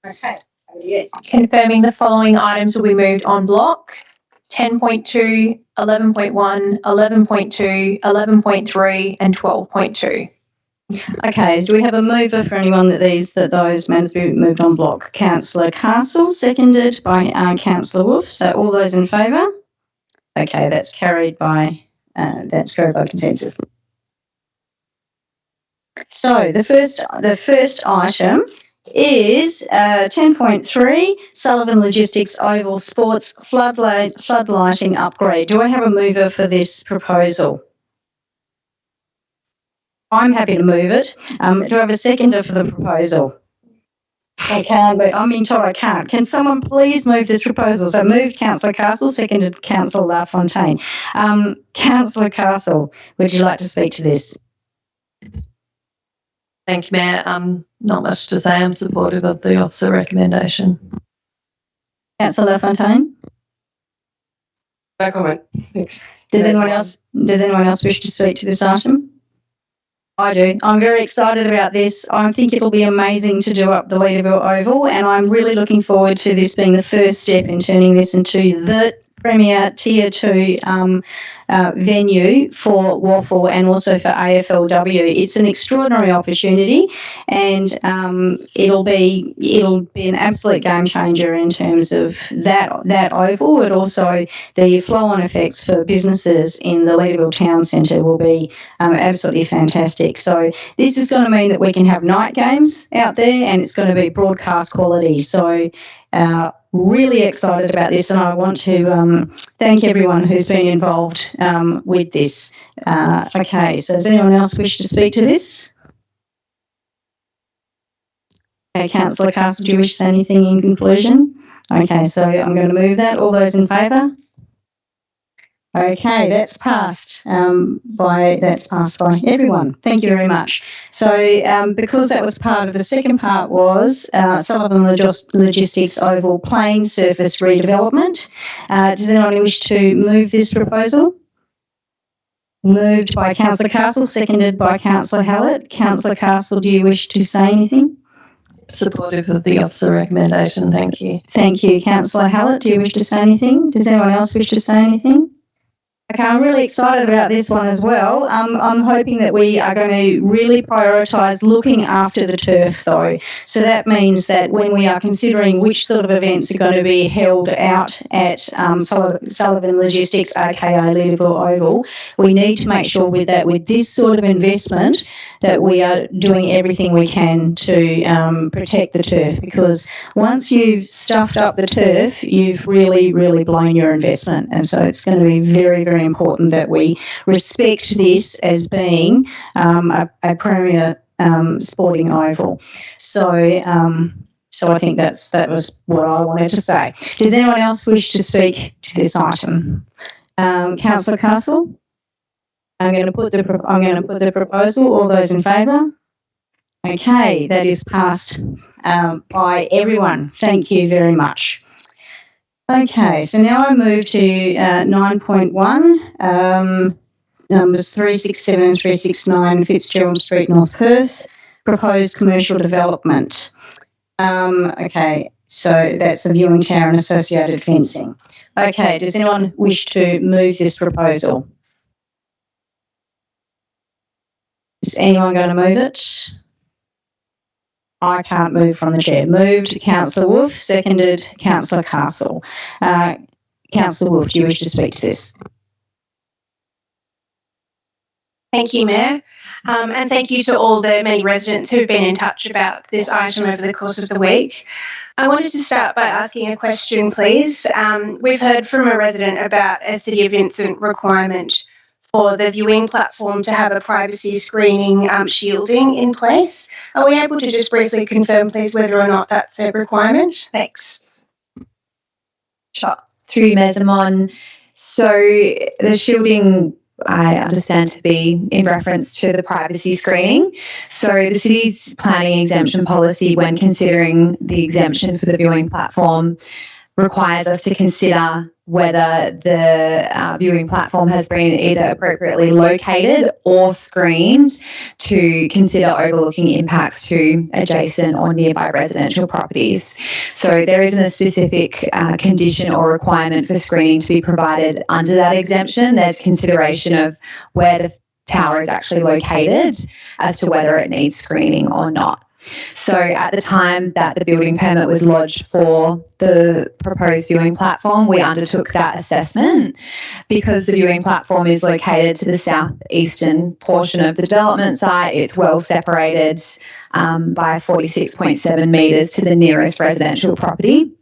Okay. Yes. Confirming the following items will be moved on block. 10.2, 11.1, 11.2, 11.3 and 12.2. Okay, do we have a mover for anyone that those matters be moved on block? Councillor Castle, seconded by Councillor Wolf. So all those in favour? Okay, that's carried by consensus. So the first item is 10.3 Sullivan Logistics Oval Sports floodlighting upgrade. Do I have a mover for this proposal? I'm happy to move it. Do I have a seconder for the proposal? I can, but I'm being told I can't. Can someone please move this proposal? So moved Councillor Castle, seconded Councillor LaFontaine. Councillor Castle, would you like to speak to this? Thank you, Mayor. Not much to say. I'm supportive of the officer recommendation. Councillor LaFontaine? No comment. Thanks. Does anyone else wish to speak to this item? I do. I'm very excited about this. I think it'll be amazing to do up the Leederville Oval, and I'm really looking forward to this being the first step in turning this into the premier Tier 2 venue for WAFL and also for AFLW. It's an extraordinary opportunity, and it'll be an absolute game changer in terms of that oval, but also the flow-on effects for businesses in the Leederville Town Centre will be absolutely fantastic. So this is going to mean that we can have night games out there, and it's going to be broadcast quality. So really excited about this, and I want to thank everyone who's been involved with this. Okay, so does anyone else wish to speak to this? Okay, Councillor Castle, do you wish to say anything in conclusion? Okay, so I'm going to move that. All those in favour? Okay, that's passed by everyone. Thank you very much. So because that was part of the second part was Sullivan Logistics Oval playing surface redevelopment. Does anyone wish to move this proposal? Moved by Councillor Castle, seconded by Councillor Hallett. Councillor Castle, do you wish to say anything? Supportive of the officer recommendation. Thank you. Thank you. Councillor Hallett, do you wish to say anything? Does anyone else wish to say anything? Okay, I'm really excited about this one as well. I'm hoping that we are going to really prioritise looking after the turf though. So that means that when we are considering which sort of events are going to be held out at Sullivan Logistics, aka Leederville Oval, we need to make sure with this sort of investment that we are doing everything we can to protect the turf, because once you've stuffed up the turf, you've really, really blown your investment. And so it's going to be very, very important that we respect this as being a premier sporting oval. So I think that was what I wanted to say. Does anyone else wish to speak to this item? Councillor Castle? I'm going to put the proposal. All those in favour? Okay, that is passed by everyone. Thank you very much. Okay, so now I move to 9.1, numbers 367 and 369 Fitzgerald Street, North Perth, proposed commercial development. Okay, so that's the viewing tower and associated fencing. Okay, does anyone wish to move this proposal? Is anyone going to move it? I can't move from the chair. Moved, Councillor Wolf. Seconded, Councillor Castle. Councillor Wolf, do you wish to speak to this? Thank you, Mayor. And thank you to all the many residents who've been in touch about this item over the course of the week. I wanted to start by asking a question, please. We've heard from a resident about a City of Vincent requirement for the viewing platform to have a privacy screening shielding in place. Are we able to just briefly confirm, please, whether or not that's a requirement? Thanks. Sure. Through you, Mayor Zaman. So the shielding, I understand to be in reference to the privacy screening. So the city's planning exemption policy, when considering the exemption for the viewing platform, requires us to consider whether the viewing platform has been either appropriately located or screened to consider overlooking impacts to adjacent or nearby residential properties. So there isn't a specific condition or requirement for screening to be provided under that exemption. There's consideration of where the tower is actually located as to whether it needs screening or not. So at the time that the building permit was lodged for the proposed viewing platform, we undertook that assessment. Because the viewing platform is located to the southeastern portion of the development site, it's well separated by 46.7 metres to the nearest residential property.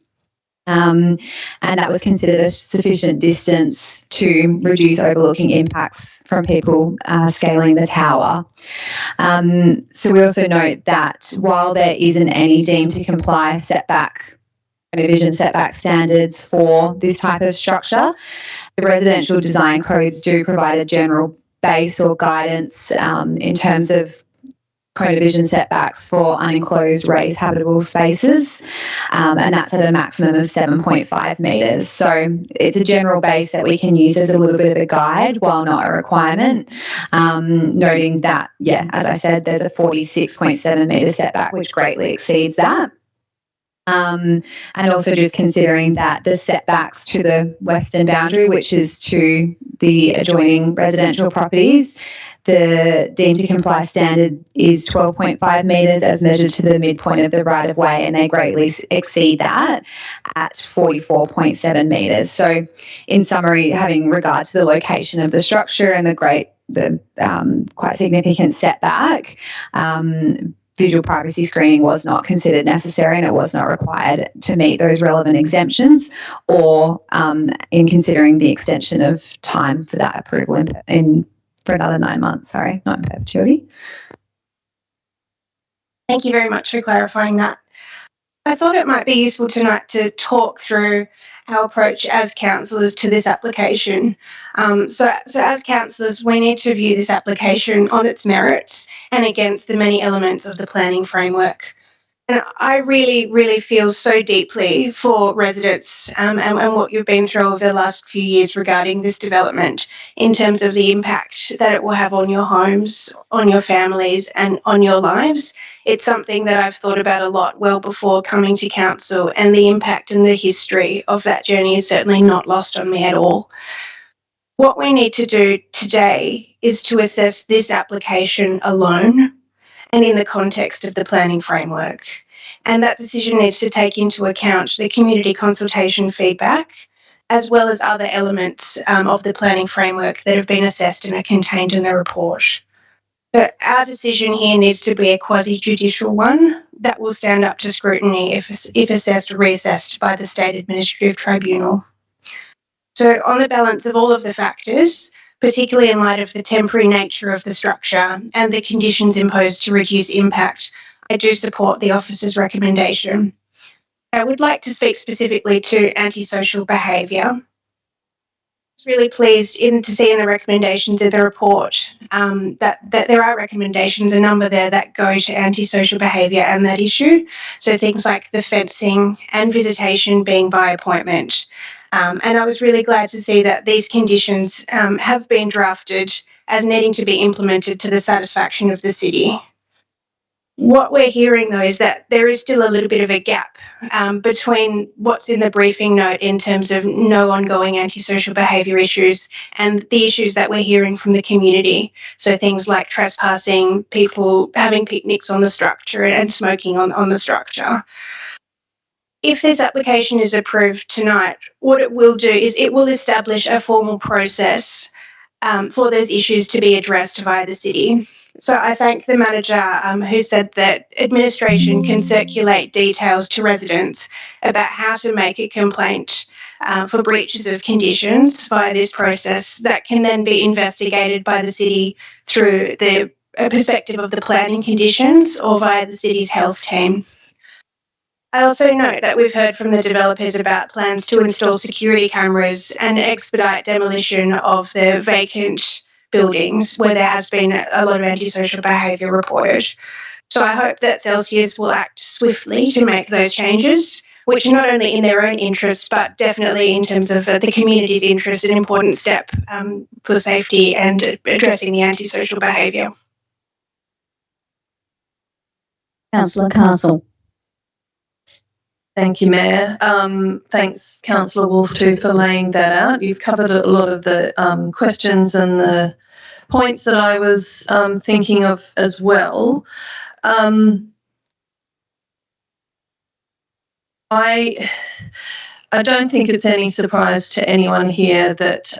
And that was considered a sufficient distance to reduce overlooking impacts from people scaling the tower. So we also note that while there isn't any deemed to comply division setback standards for this type of structure, the residential design codes do provide a general base or guidance in terms of code division setbacks for unenclosed raised habitable spaces, and that's at a maximum of 7.5 metres. So it's a general base that we can use as a little bit of a guide while not a requirement, noting that, as I said, there's a 46.7 metre setback, which greatly exceeds that. And also just considering that the setbacks to the western boundary, which is to the adjoining residential properties, the deemed to comply standard is 12.5 metres as measured to the midpoint of the right of way, and they greatly exceed that at 44.7 metres. So in summary, having regard to the location of the structure and the quite significant setback, visual privacy screening was not considered necessary and it was not required to meet those relevant exemptions, or in considering the extension of time for that approval for another 9 months, not in perpetuity. Thank you very much for clarifying that. I thought it might be useful tonight to talk through our approach as councillors to this application. So as councillors, we need to view this application on its merits and against the many elements of the planning framework. And I really, really feel so deeply for residents and what you've been through over the last few years regarding this development in terms of the impact that it will have on your homes, on your families and on your lives. It's something that I've thought about a lot well before coming to council, and the impact and the history of that journey is certainly not lost on me at all. What we need to do today is to assess this application alone and in the context of the planning framework. And that decision needs to take into account the community consultation feedback, as well as other elements of the planning framework that have been assessed and are contained in the report. But our decision here needs to be a quasi-judicial one that will stand up to scrutiny if assessed or reassessed by the State Administrative Tribunal. So on the balance of all of the factors, particularly in light of the temporary nature of the structure and the conditions imposed to reduce impact, I do support the officer's recommendation. I would like to speak specifically to antisocial behaviour. I was really pleased to see in the recommendations in the report that there are recommendations, a number there that go to antisocial behaviour and that issue. So things like the fencing and visitation being by appointment. And I was really glad to see that these conditions have been drafted as needing to be implemented to the satisfaction of the city. What we're hearing, though, is that there is still a little bit of a gap between what's in the briefing note in terms of no ongoing antisocial behaviour issues and the issues that we're hearing from the community. So things like trespassing, people having picnics on the structure and smoking on the structure. If this application is approved tonight, what it will do is it will establish a formal process for those issues to be addressed via the city. So I thank the manager who said that administration can circulate details to residents about how to make a complaint for breaches of conditions via this process that can then be investigated by the city through the perspective of the planning conditions or via the city's health team. I also note that we've heard from the developers about plans to install security cameras and expedite demolition of the vacant buildings where there has been a lot of antisocial behaviour reported. So I hope that Celsius will act swiftly to make those changes, which are not only in their own interests, but definitely in terms of the community's interest, an important step for safety and addressing the antisocial behaviour. Councillor Castle. Thank you, Mayor. Thanks, Councillor Wolfe, too, for laying that out. You've covered a lot of the questions and the points that I was thinking of as well. I don't think it's any surprise to anyone here that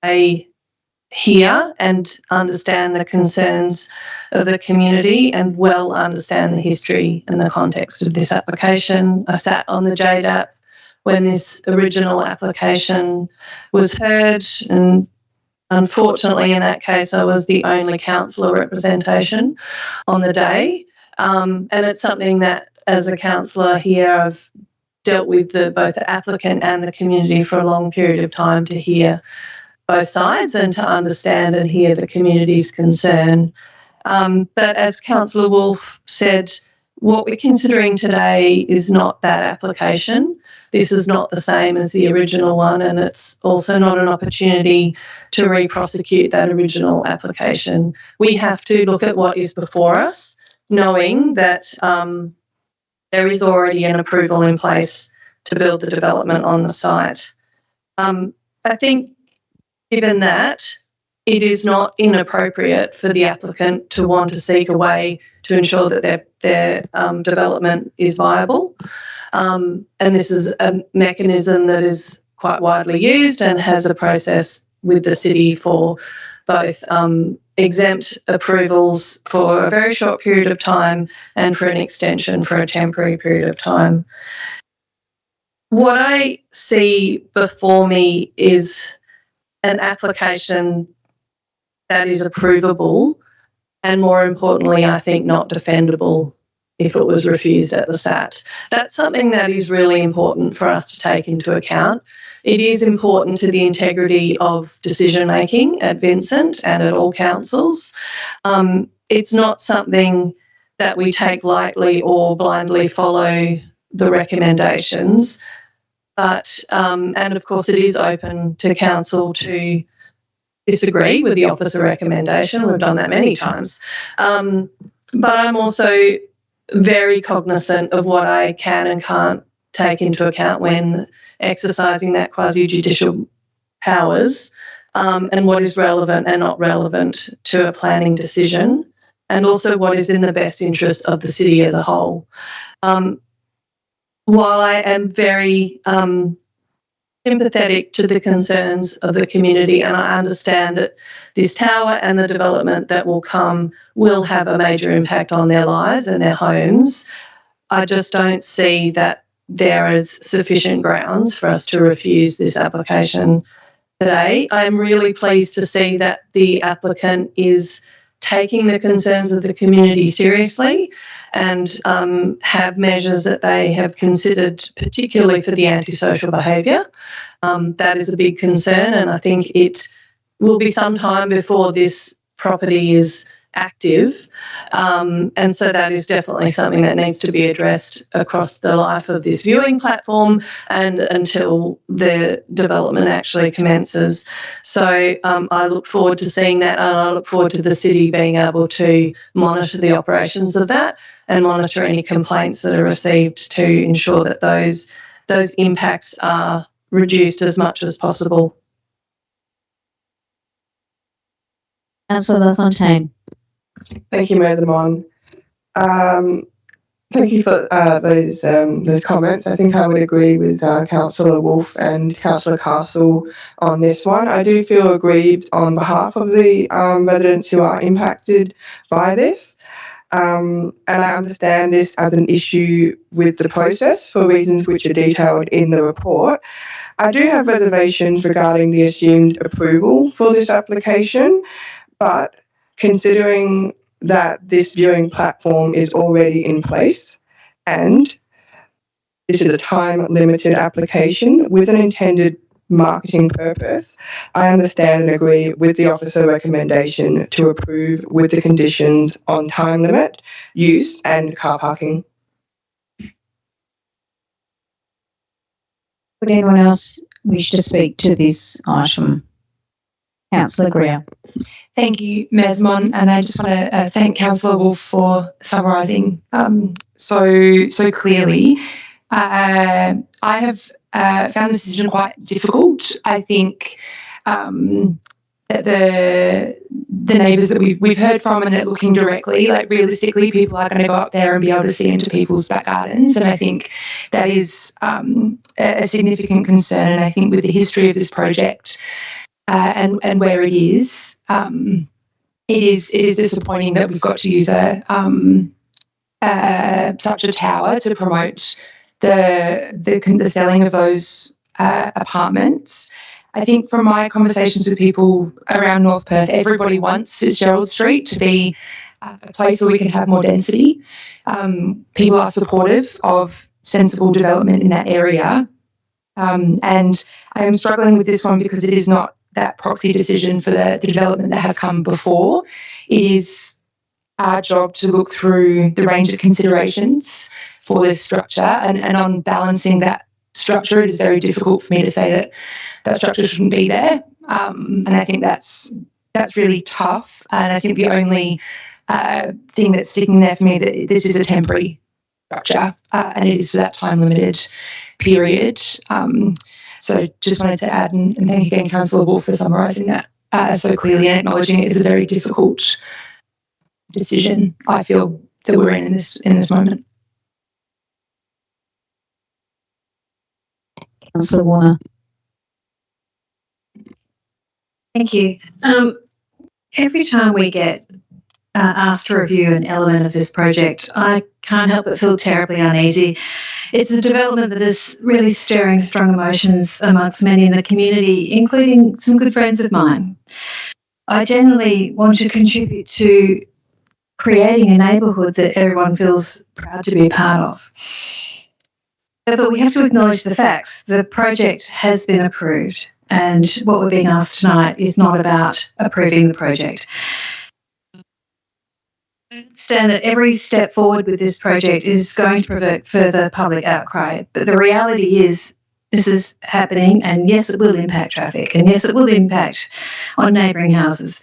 I hear and understand the concerns of the community and well understand the history and the context of this application. I sat on the JDAP when this original application was heard, and unfortunately in that case I was the only councillor representation on the day, and it's something that as a councillor here I've dealt with both the applicant and the community for a long period of time to hear both sides and to understand and hear the community's concern. But as Councillor Wolfe said, what we're considering today is not that application. This is not the same as the original one, and it's also not an opportunity to re-prosecute that original application. We have to look at what is before us, knowing that there is already an approval in place to build the development on the site. I think given that, it is not inappropriate for the applicant to want to seek a way to ensure that their development is viable. And this is a mechanism that is quite widely used and has a process with the city for both exempt approvals for a very short period of time and for an extension for a temporary period of time. What I see before me is an application that is approvable and, more importantly, I think not defendable if it was refused at the SAT. That's something that is really important for us to take into account. It is important to the integrity of decision-making at Vincent and at all councils. It's not something that we take lightly or blindly follow the recommendations. But, and of course, it is open to council to disagree with the officer recommendation. We've done that many times. But I'm also very cognizant of what I can and can't take into account when exercising that quasi-judicial powers, and what is relevant and not relevant to a planning decision, and also what is in the best interest of the city as a whole. While I am very sympathetic to the concerns of the community, and I understand that this tower and the development that will come will have a major impact on their lives and their homes, I just don't see that there is sufficient grounds for us to refuse this application today. I'm really pleased to see that the applicant is taking the concerns of the community seriously and have measures that they have considered, particularly for the antisocial behaviour. That is a big concern, and I think it will be some time before this property is active. And so that is definitely something that needs to be addressed across the life of this viewing platform and until the development actually commences. So I look forward to seeing that, and I look forward to the city being able to monitor the operations of that and monitor any complaints that are received to ensure that those impacts are reduced as much as possible. Councillor Fontaine. Thank you, Mayor Zamon. Thank you for those comments. I think I would agree with Councillor Wolf and Councillor Castle on this one. I do feel aggrieved on behalf of the residents who are impacted by this. And I understand this as an issue with the process for reasons which are detailed in the report. I do have reservations regarding the assumed approval for this application, but considering that this viewing platform is already in place and this is a time-limited application with an intended marketing purpose, I understand and agree with the officer recommendation to approve with the conditions on time limit, use and car parking. Would anyone else wish to speak to this item? Councillor Greer. Thank you, Mayor Zamon, and I just want to thank Councillor Wolf for summarising so clearly. I have found this decision quite difficult. I think that the neighbours that we've heard from and looking directly, like realistically, people are going to go up there and be able to see into people's back gardens, and I think that is a significant concern. And I think with the history of this project and where it is disappointing that we've got to use such a tower to promote the selling of those apartments. I think from my conversations with people around North Perth, everybody wants Fitzgerald Street to be a place where we can have more density. People are supportive of sensible development in that area. And I am struggling with this one because it is not that proxy decision for the development that has come before. It is our job to look through the range of considerations for this structure, and on balancing that structure, it is very difficult for me to say that that structure shouldn't be there. And I think that's really tough. And I think the only thing that's sticking there for me, that this is a temporary structure and it is for that time limited period. So just wanted to add, and thank you again, Councillor Wolf, for summarising that so clearly and acknowledging it is a very difficult decision I feel that we're in this moment. Councillor Warner. Thank you. Every time we get asked to review an element of this project, I can't help but feel terribly uneasy. It's a development that is really stirring strong emotions amongst many in the community, including some good friends of mine. I generally want to contribute to creating a neighbourhood that everyone feels proud to be a part of. However, we have to acknowledge the facts. The project has been approved, and what we're being asked tonight is not about approving the project. I understand that every step forward with this project is going to provoke further public outcry, but the reality is this is happening, and yes, it will impact traffic, and yes, it will impact on neighbouring houses.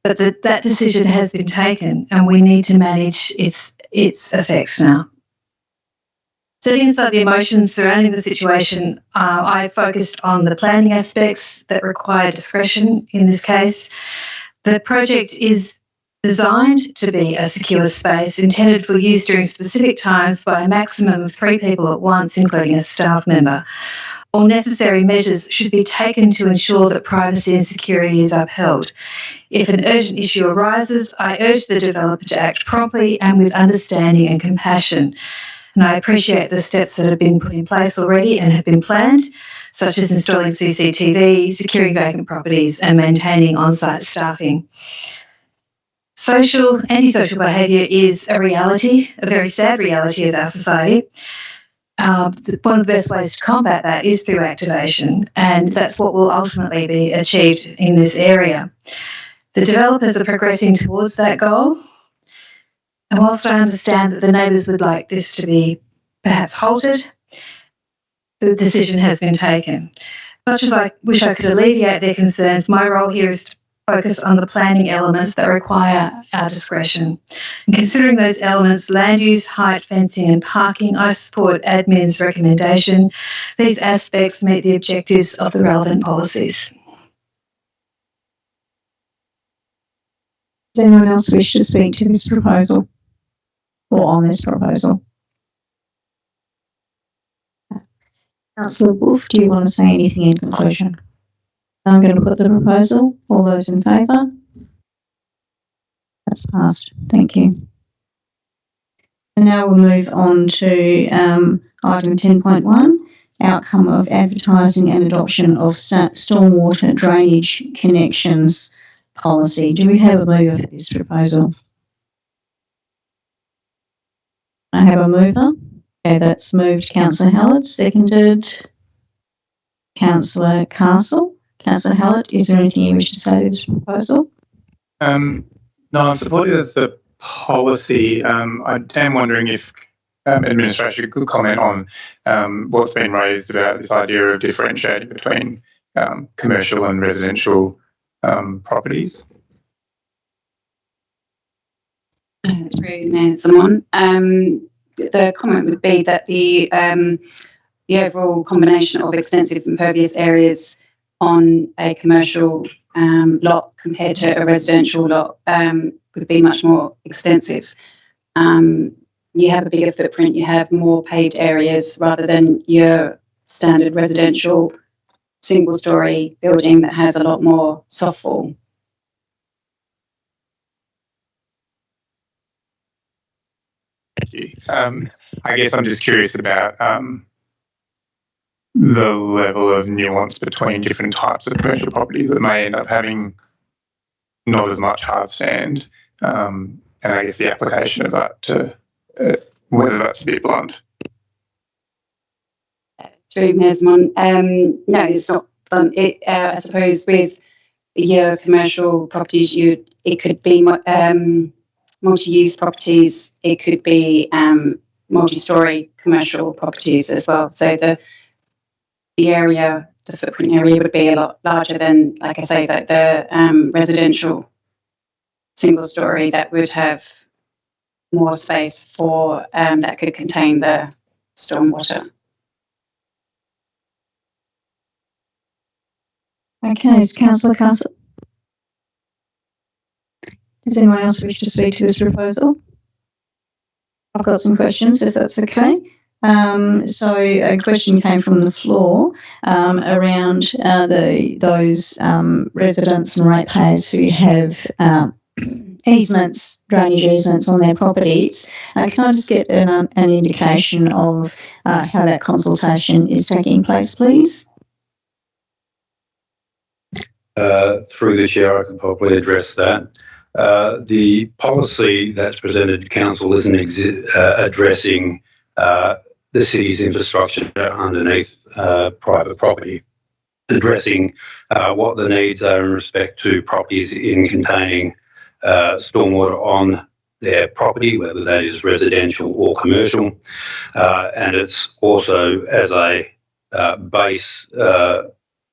But that decision has been taken, and we need to manage its effects now. Setting aside the emotions surrounding the situation, I focused on the planning aspects that require discretion in this case. The project is designed to be a secure space intended for use during specific times by a maximum of 3 people at once, including a staff member. All necessary measures should be taken to ensure that privacy and security is upheld. If an urgent issue arises, I urge the developer to act promptly and with understanding and compassion. And I appreciate the steps that have been put in place already and have been planned, such as installing CCTV, securing vacant properties, and maintaining on-site staffing. Antisocial behaviour is a reality, a very sad reality of our society. One of the best ways to combat that is through activation, and that's what will ultimately be achieved in this area. The developers are progressing towards that goal. And whilst I understand that the neighbours would like this to be perhaps halted, the decision has been taken. Much as I wish I could alleviate their concerns, my role here is to focus on the planning elements that require our discretion. And considering those elements, land use, height, fencing and parking, I support admin's recommendation. These aspects meet the objectives of the relevant policies. Does anyone else wish to speak to this proposal or on this proposal? Councillor Wolf, do you want to say anything in conclusion? I'm going to put the proposal. All those in favour? That's passed. Thank you. And now we'll move on to item 10.1, outcome of advertising and adoption of stormwater drainage connections policy. Do we have a mover for this proposal? I have a mover. Okay, that's moved Councillor Hallett, seconded Councillor Castle. Councillor Hallett, is there anything you wish to say to this proposal? No, I'm supportive of the policy. I am wondering if administration could comment on what's been raised about this idea of differentiating between commercial and residential properties. Through Mayor Simon, the comment would be that the overall combination of extensive impervious areas on a commercial lot compared to a residential lot would be much more extensive. You have a bigger footprint, you have more paved areas rather than your standard residential single-storey building that has a lot more softfall. Thank you. I guess I'm just curious about the level of nuance between different types of commercial properties that may end up having not as much hard stand, and I guess the application of that to whether that's a bit blunt. Through Mesmon, no, it's not blunt. I suppose with your commercial properties, it could be multi-use properties, it could be multi-storey commercial properties as well. So the area, the footprint area would be a lot larger than, like I say, that the residential single-storey that would have more space for that could contain the stormwater. Okay, is Councillor Castle? Does anyone else wish to speak to this proposal? I've got some questions, if that's okay. So a question came from the floor around those residents and ratepayers who have easements, drainage easements on their properties. Can I just get an indication of how that consultation is taking place, please? Through the chair, I can probably address that. The policy that's presented to council isn't addressing the city's infrastructure underneath private property, addressing what the needs are in respect to properties in containing stormwater on their property, whether that is residential or commercial, and it's also as a base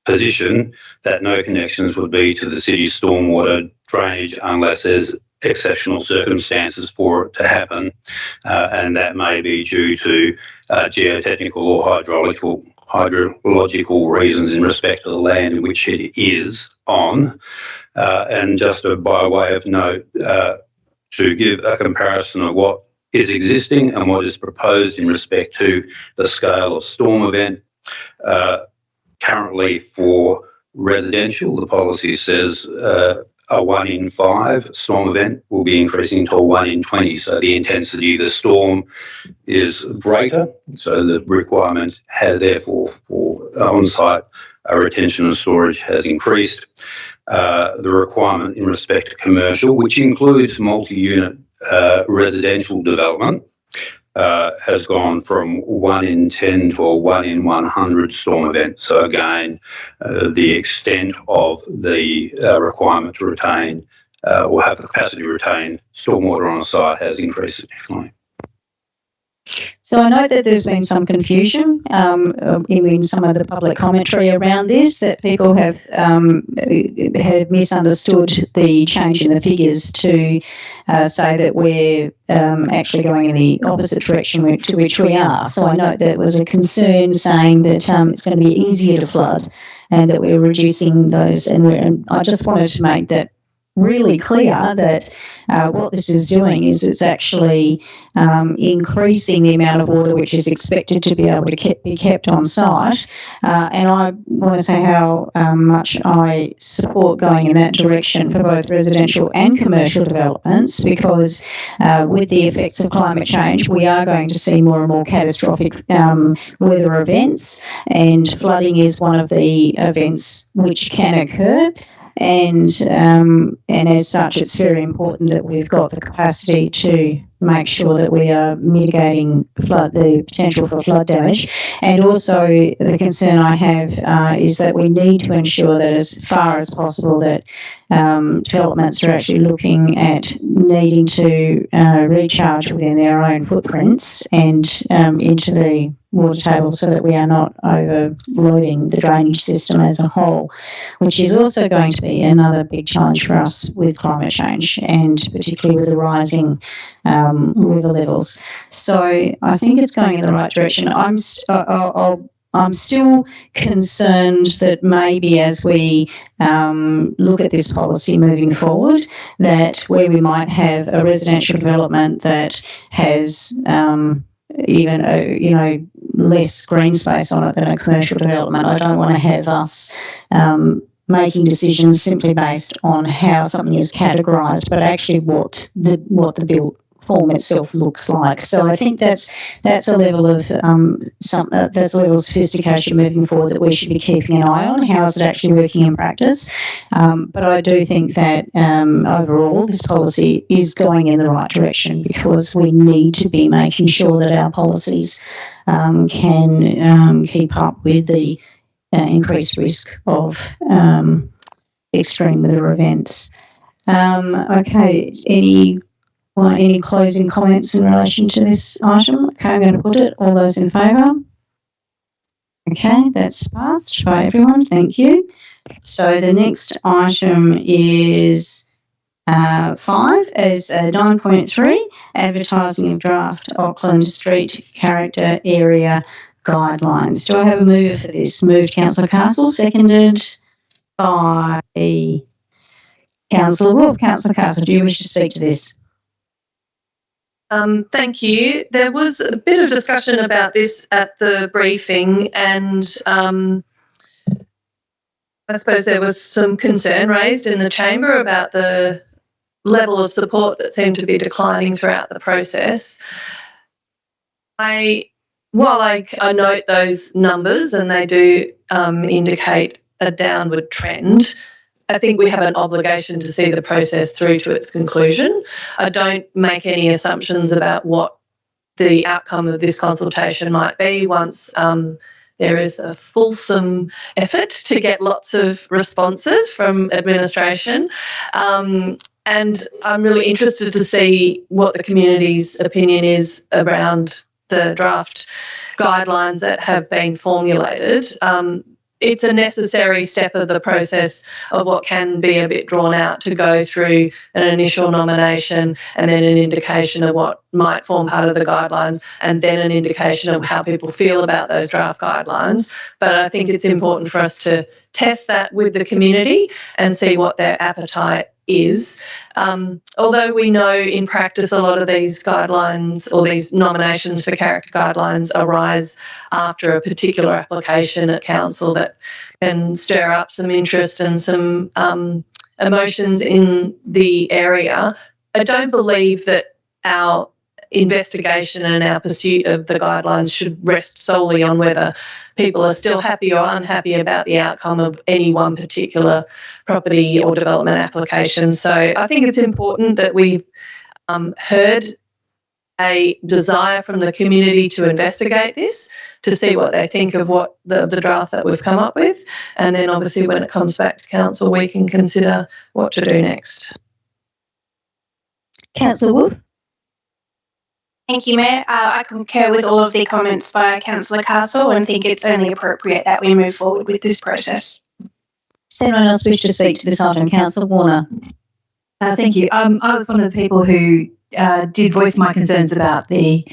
position that no connections would be to the city's stormwater drainage unless there's exceptional circumstances for it to happen, and that may be due to geotechnical or hydrological reasons in respect to the land in which it is on. And just by way of note, to give a comparison of what is existing and what is proposed in respect to the scale of storm event. Currently for residential, the policy says a 1 in 5 storm event will be increasing to a 1 in 20. So the intensity of the storm is greater. So the requirement has therefore for on-site retention and storage has increased. The requirement in respect to commercial, which includes multi-unit residential development, has gone from 1 in 10 to a 1 in 100 storm event. So again, the extent of the requirement to retain or have the capacity to retain stormwater on a site has increased significantly. So I know that there's been some confusion in some of the public commentary around this, that people have misunderstood the change in the figures to say that we're actually going in the opposite direction to which we are. So I know there was a concern saying that it's going to be easier to flood and that we're reducing those. And I just wanted to make that really clear that what this is doing is it's actually increasing the amount of water which is expected to be able to be kept on site. And I want to say how much I support going in that direction for both residential and commercial developments, because with the effects of climate change, we are going to see more and more catastrophic weather events, and flooding is one of the events which can occur. And as such, it's very important that we've got the capacity to make sure that we are mitigating the potential for flood damage. And also the concern I have is that we need to ensure that as far as possible that developments are actually looking at needing to recharge within their own footprints and into the water table, so that we are not overloading the drainage system as a whole, which is also going to be another big challenge for us with climate change, and particularly with the rising river levels. So I think it's going in the right direction. I'm still concerned that maybe as we look at this policy moving forward, that where we might have a residential development that has even less green space on it than a commercial development, I don't want to have us making decisions simply based on how something is categorised, but actually what the built form itself looks like. So I think that's a level of sophistication moving forward that we should be keeping an eye on. How is it actually working in practice? But I do think that overall this policy is going in the right direction, because we need to be making sure that our policies can keep up with the increased risk of extreme weather events. Okay, any closing comments in relation to this item? Okay, I'm going to put it. All those in favour? Okay, that's passed by everyone. Thank you. So the next item is 5 as 9.3, advertising of draft Auckland Street Character Area Guidelines. Do I have a mover for this? Moved Councillor Castle, seconded by Councillor Wolf. Councillor Castle, do you wish to speak to this? Thank you. There was a bit of discussion about this at the briefing, and I suppose there was some concern raised in the chamber about the level of support that seemed to be declining throughout the process. While I note those numbers and they do indicate a downward trend, I think we have an obligation to see the process through to its conclusion. I don't make any assumptions about what the outcome of this consultation might be once there is a fulsome effort to get lots of responses from administration. And I'm really interested to see what the community's opinion is around the draft guidelines that have been formulated. It's a necessary step of the process of what can be a bit drawn out to go through an initial nomination and then an indication of what might form part of the guidelines and then an indication of how people feel about those draft guidelines. But I think it's important for us to test that with the community and see what their appetite is. Although we know in practice a lot of these guidelines or these nominations for character guidelines arise after a particular application at council that can stir up some interest and some emotions in the area, I don't believe that our investigation and our pursuit of the guidelines should rest solely on whether people are still happy or unhappy about the outcome of any one particular property or development application. So I think it's important that we've heard a desire from the community to investigate this, to see what they think of what the draft that we've come up with. And then obviously when it comes back to council, we can consider what to do next. Councillor Wolf? Thank you, Mayor. I concur with all of the comments by Councillor Castle and think it's only appropriate that we move forward with this process. Does anyone else wish to speak to this item? Councillor Warner? Thank you. I was one of the people who did voice my concerns about the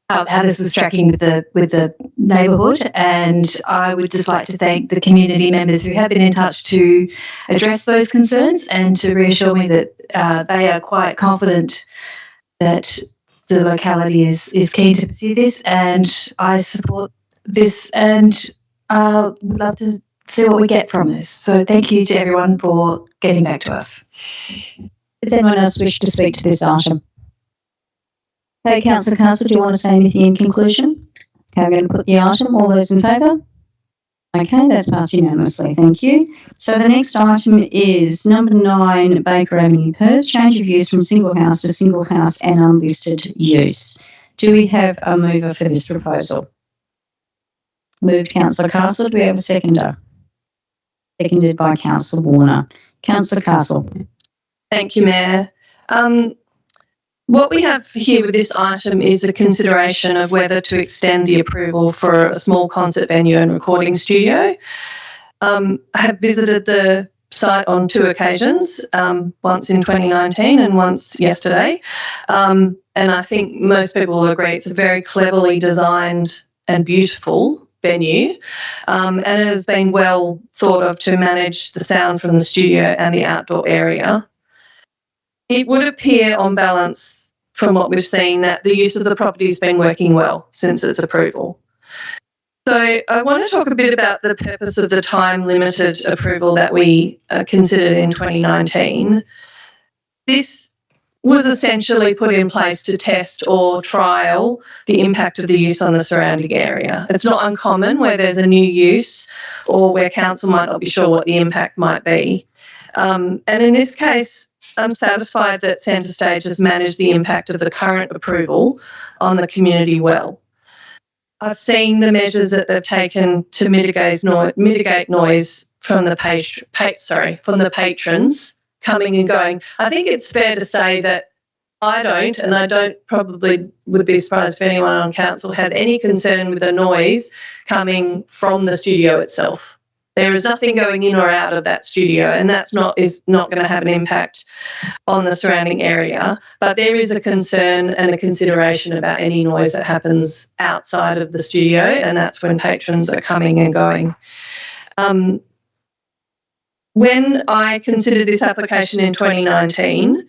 how this was tracking with the neighbourhood, and I would just like to thank the community members who have been in touch to address those concerns and to reassure me that they are quite confident that the locality is keen to pursue this, and I support this and would love to see what we get from this. So thank you to everyone for getting back to us. Does anyone else wish to speak to this item? Okay, Councillor Castle, do you want to say anything in conclusion? Okay, I'm going to put the item. All those in favour? Okay, that's passed unanimously. Thank you. So the next item is number 9, Baker Avenue, Perth, change of use from single house to single house and unlisted use. Do we have a mover for this proposal? Moved, Councillor Castle. Do we have a seconder? Seconded by Councillor Warner. Councillor Castle. Thank you, Mayor. What we have here with this item is a consideration of whether to extend the approval for a small concert venue and recording studio. I have visited the site on 2 occasions, once in 2019 and once yesterday. And I think most people will agree it's a very cleverly designed and beautiful venue, and it has been well thought of to manage the sound from the studio and the outdoor area. It would appear on balance from what we've seen that the use of the property has been working well since its approval. So I want to talk a bit about the purpose of the time-limited approval that we considered in 2019. This was essentially put in place to test or trial the impact of the use on the surrounding area. It's not uncommon where there's a new use or where council might not be sure what the impact might be. And in this case, I'm satisfied that Centre Stage has managed the impact of the current approval on the community well. I've seen the measures that they've taken to mitigate noise from the patrons coming and going. I think it's fair to say that I probably would be surprised if anyone on council has any concern with the noise coming from the studio itself. There is nothing going in or out of that studio, and that's not going to have an impact on the surrounding area. But there is a concern and a consideration about any noise that happens outside of the studio, and that's when patrons are coming and going. When I considered this application in 2019,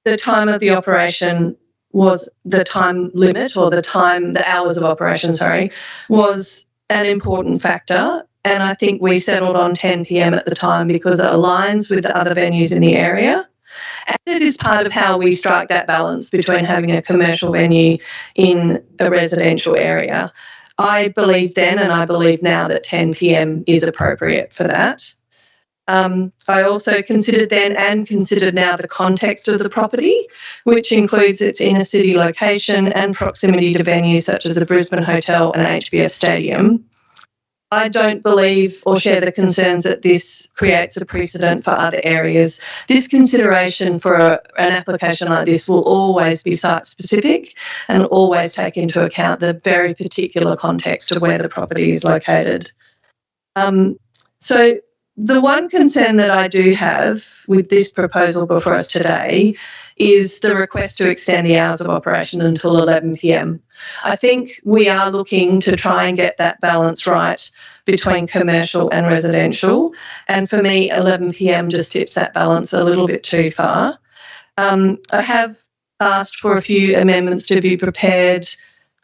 the time of the operation was the time limit, or the hours of operation, was an important factor. And I think we settled on 10 p.m. at the time because it aligns with the other venues in the area. And it is part of how we strike that balance between having a commercial venue in a residential area. I believed then and I believe now that 10 p.m. is appropriate for that. I also considered then and considered now the context of the property, which includes its inner city location and proximity to venues such as the Brisbane Hotel and HBF Stadium. I don't believe or share the concerns that this creates a precedent for other areas. This consideration for an application like this will always be site-specific and always take into account the very particular context of where the property is located. So the one concern that I do have with this proposal before us today is the request to extend the hours of operation until 11 p.m. I think we are looking to try and get that balance right between commercial and residential. And for me, 11 p.m. just tips that balance a little bit too far. I have asked for a few amendments to be prepared.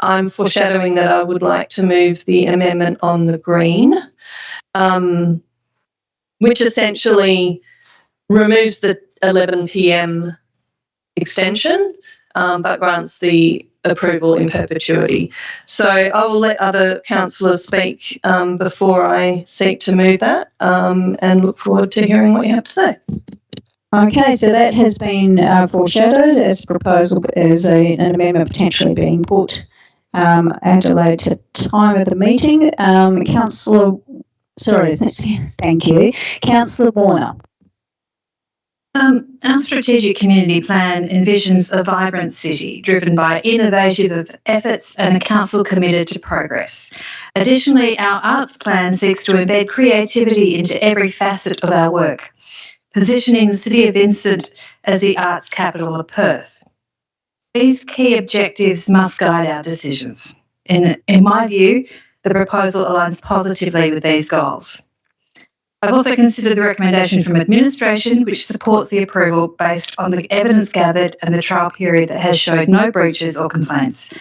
I'm foreshadowing that I would like to move the amendment on the green, which essentially removes the 11 p.m. extension, but grants the approval in perpetuity. So I will let other councillors speak before I seek to move that, and look forward to hearing what you have to say. Okay, so that has been foreshadowed as a proposal, as an amendment potentially being put at a later time of the meeting. Thank you. Councillor Warner. Our strategic community plan envisions a vibrant city driven by innovative efforts and a council committed to progress. Additionally, our arts plan seeks to embed creativity into every facet of our work, positioning the City of Vincent as the arts capital of Perth. These key objectives must guide our decisions. In my view, the proposal aligns positively with these goals. I've also considered the recommendation from administration, which supports the approval based on the evidence gathered and the trial period that has showed no breaches or complaints.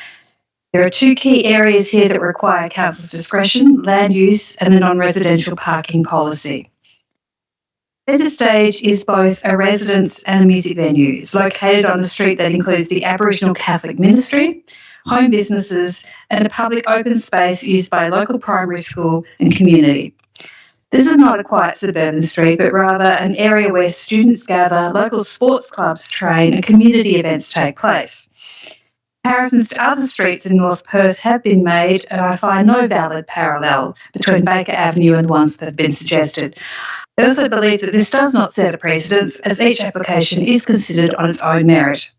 There are two key areas here that require council's discretion: land use and the non-residential parking policy. Centre Stage is both a residence and a music venue. It's located on a street that includes the Aboriginal Catholic Ministry, home businesses, and a public open space used by a local primary school and community. This is not a quiet suburban street, but rather an area where students gather, local sports clubs train, and community events take place. Comparisons to other streets in North Perth have been made, and I find no valid parallel between Baker Avenue and the ones that have been suggested. I also believe that this does not set a precedence, as each application is considered on its own merit.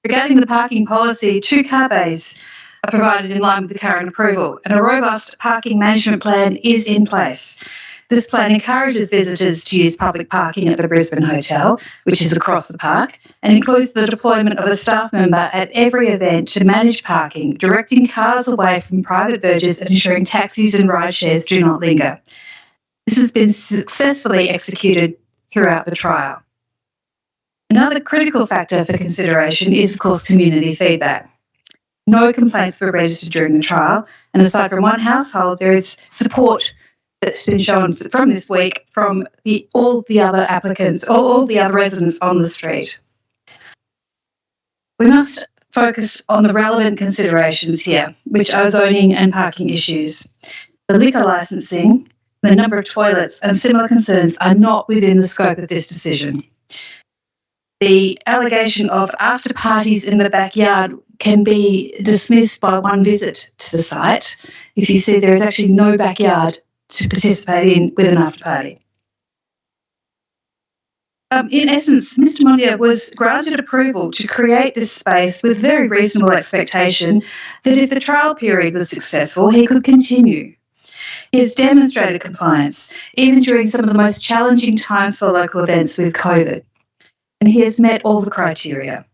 Regarding the parking policy, 2 car bays are provided in line with the current approval, and a robust parking management plan is in place. This plan encourages visitors to use public parking at the Brisbane Hotel, which is across the park, and includes the deployment of a staff member at every event to manage parking, directing cars away from private verges and ensuring taxis and ride shares do not linger. This has been successfully executed throughout the trial. Another critical factor for consideration is, of course, community feedback. No complaints were registered during the trial, and aside from one household, there is support that's been shown from this week from all the other applicants, all the other residents on the street. We must focus on the relevant considerations here, which are zoning and parking issues. The liquor licensing, the number of toilets, and similar concerns are not within the scope of this decision. The allegation of after parties in the backyard can be dismissed by one visit to the site if you see there is actually no backyard to participate in with an after party. In essence, Mr. Mondia was granted approval to create this space with very reasonable expectation that if the trial period was successful, he could continue. He has demonstrated compliance, even during some of the most challenging times for local events with COVID, and he has met all the criteria.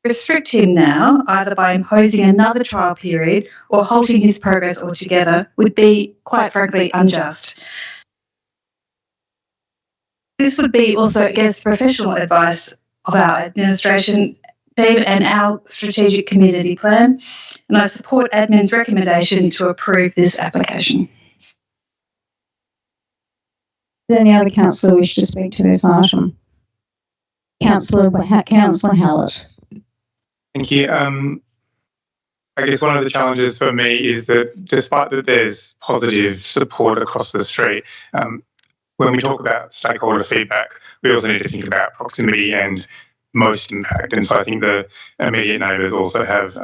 Restrict him now, either by imposing another trial period or halting his progress altogether, would be, quite frankly, unjust. This would be also against professional advice of our administration team and our strategic community plan, and I support admin's recommendation to approve this application. Does any other councillor wish to speak to this item? Councillor Hallett. Thank you. I guess one of the challenges for me is that despite that there's positive support across the street, when we talk about stakeholder feedback, we also need to think about proximity and most impact. And so I think the immediate neighbours also have,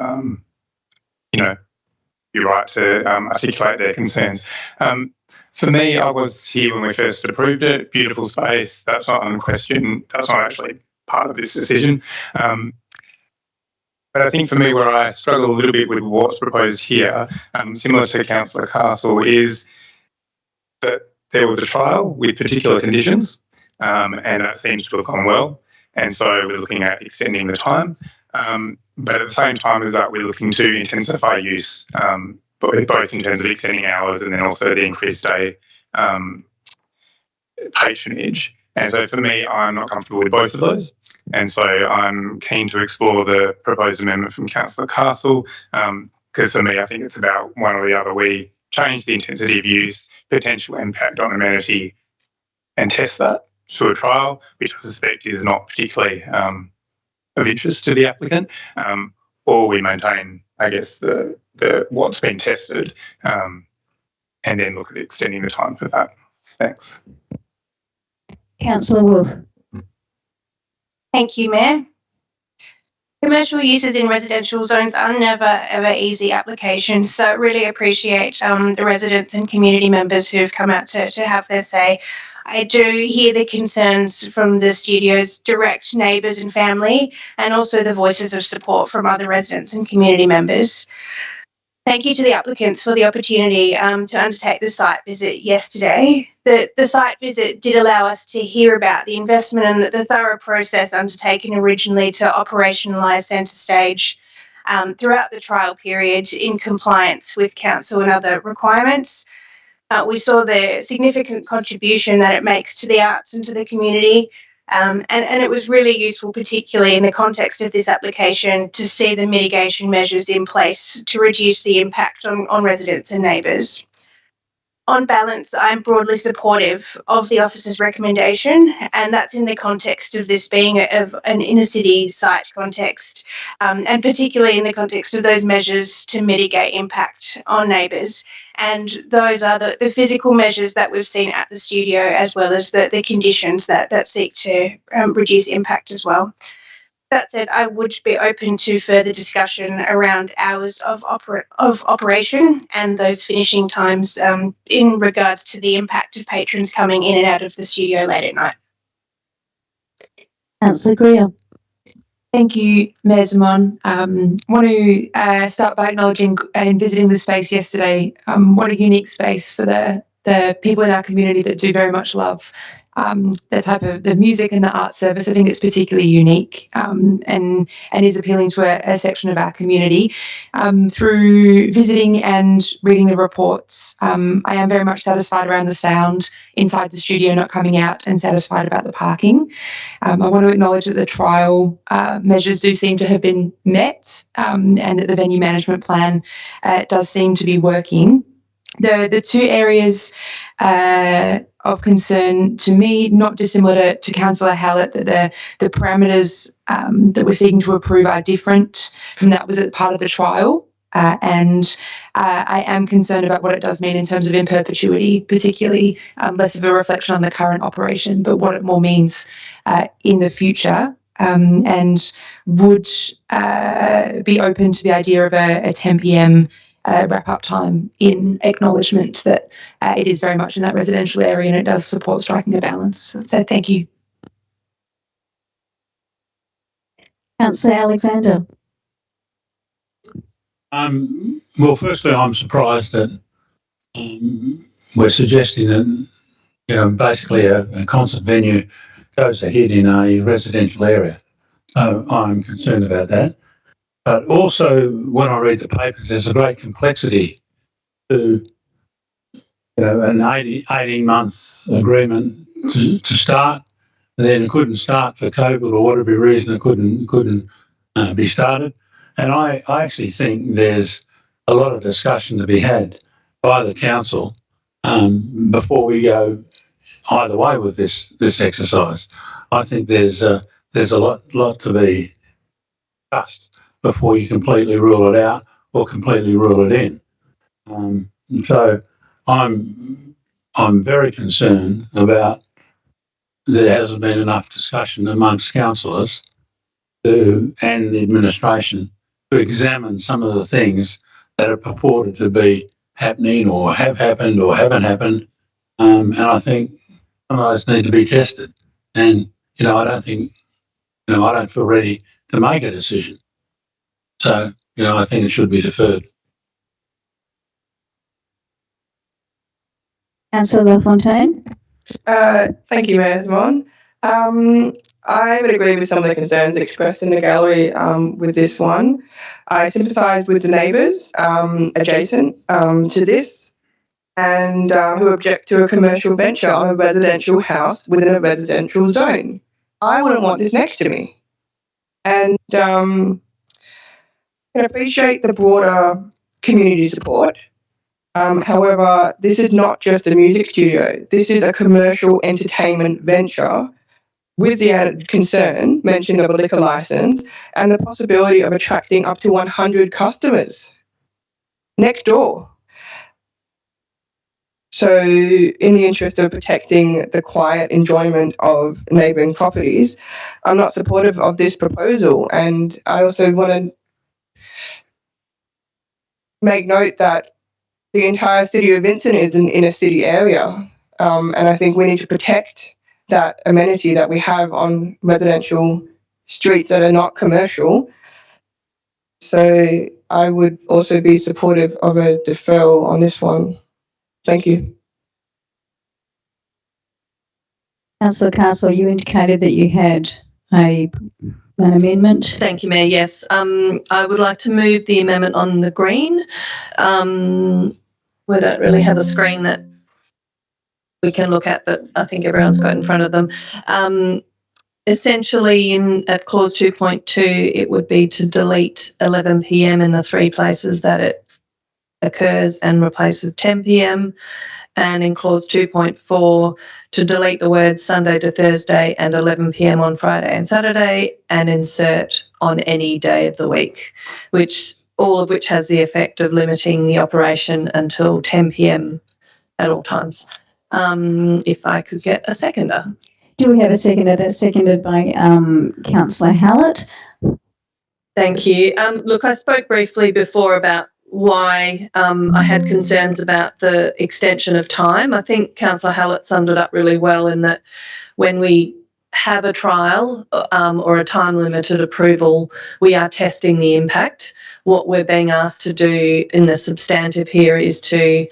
your right to articulate their concerns. For me, I was here when we first approved it. Beautiful space. That's not unquestioned. That's not actually part of this decision. But I think for me, where I struggle a little bit with what's proposed here, similar to Councillor Castle, is that there was a trial with particular conditions, and that seems to have gone well. And so we're looking at extending the time. But at the same time as that, we're looking to intensify use, both in terms of extending hours and then also the increased day patronage. And so for me, I'm not comfortable with both of those. And so I'm keen to explore the proposed amendment from Councillor Castle, because for me, I think it's about one or the other. We change the intensity of use, potential impact on amenity, and test that through a trial, which I suspect is not particularly of interest to the applicant, or we maintain, I guess, the what's been tested, and then look at extending the time for that. Thanks. Councillor Wolf. Thank you, Mayor. Commercial uses in residential zones are never, ever easy applications, so I really appreciate the residents and community members who've come out to have their say. I do hear the concerns from the studio's direct neighbours and family, and also the voices of support from other residents and community members. Thank you to the applicants for the opportunity to undertake the site visit yesterday. The site visit did allow us to hear about the investment and the thorough process undertaken originally to operationalise centre stage throughout the trial period in compliance with council and other requirements. We saw the significant contribution that it makes to the arts and to the community. And it was really useful, particularly in the context of this application, to see the mitigation measures in place to reduce the impact on residents and neighbours. On balance, I'm broadly supportive of the officer's recommendation, and that's in the context of this being an inner city site context, and particularly in the context of those measures to mitigate impact on neighbours. And those are the physical measures that we've seen at the studio, as well as the conditions that seek to reduce impact as well. That said, I would be open to further discussion around hours of operation and those finishing times in regards to the impact of patrons coming in and out of the studio late at night. Councillor Greer. Thank you, Mayor Zaman. Want to start by acknowledging and visiting the space yesterday. What a unique space for the people in our community that do very much love the type of the music and the art service. I think it's particularly unique and is appealing to a section of our community. Through visiting and reading the reports, I am very much satisfied around the sound inside the studio not coming out, and satisfied about the parking. I want to acknowledge that the trial measures do seem to have been met, and that the venue management plan does seem to be working. The two areas of concern to me, not dissimilar to Councillor Hallett, that the parameters that we're seeking to approve are different from that was part of the trial. And I am concerned about what it does mean in terms of in perpetuity, particularly less of a reflection on the current operation, but what it more means in the future. And would be open to the idea of a 10 p.m. Wrap-up time, in acknowledgement that it is very much in that residential area and it does support striking a balance. So thank you. Councillor Alexander. Well, firstly, I'm surprised that we're suggesting that, basically a concert venue goes ahead in a residential area. So I'm concerned about that. But also, when I read the papers, there's a great complexity to, an 18-month agreement to start. And then it couldn't start for COVID or whatever reason. It couldn't be started. And I actually think there's a lot of discussion to be had by the council before we go either way with this exercise. I think there's a lot to be discussed before you completely rule it out or completely rule it in. So I'm very concerned about there hasn't been enough discussion amongst councillors and the administration to examine some of the things that are purported to be happening or have happened or haven't happened. And I think some of those need to be tested. And, I don't think, I don't feel ready to make a decision. So, I think it should be deferred. Councillor Lafontaine. Thank you, Mayor Simon. I would agree with some of the concerns expressed in the gallery with this one. I sympathise with the neighbours adjacent to this and who object to a commercial venture on a residential house within a residential zone. I wouldn't want this next to me. And I appreciate the broader community support. However, this is not just a music studio. This is a commercial entertainment venture with the added concern mentioned of a liquor license and the possibility of attracting up to 100 customers next door. So, in the interest of protecting the quiet enjoyment of neighbouring properties, I'm not supportive of this proposal. And I also want to make note that the entire city of Vincent is an inner city area. And I think we need to protect that amenity that we have on residential streets that are not commercial. So I would also be supportive of a deferral on this one. Thank you. Councillor Castle, you indicated that you had an amendment. Thank you, Mayor. Yes, I would like to move the amendment on the green. We don't really have a screen that we can look at, but I think everyone's got in front of them. Essentially, at clause 2.2, it would be to delete 11 p.m. in the 3 places that it occurs and replace with 10 p.m. And in clause 2.4, to delete the words Sunday to Thursday and 11 p.m. on Friday and Saturday and insert on any day of the week, all of which has the effect of limiting the operation until 10 p.m. at all times. If I could get a seconder. Do we have a seconder? That's seconded by Councillor Hallett. Thank you. Look, I spoke briefly before about why I had concerns about the extension of time. I think Councillor Hallett summed it up really well in that when we have a trial or a time-limited approval, we are testing the impact. What we're being asked to do in the substantive here is to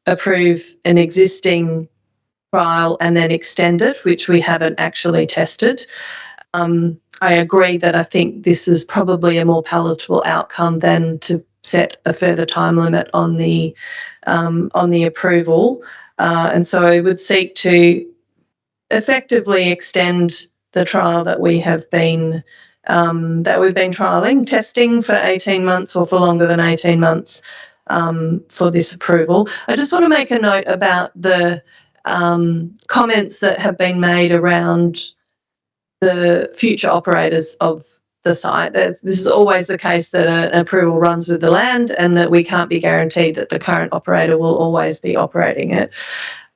approve an existing trial and then extend it, which we haven't actually tested. I agree that I think this is probably a more palatable outcome than to set a further time limit on the approval, and so I would seek to effectively extend the trial that we have been trialling, testing for 18 months or for longer than 18 months for this approval. I just want to make a note about the comments that have been made around the future operators of the site. This is always the case that an approval runs with the land and that we can't be guaranteed that the current operator will always be operating it.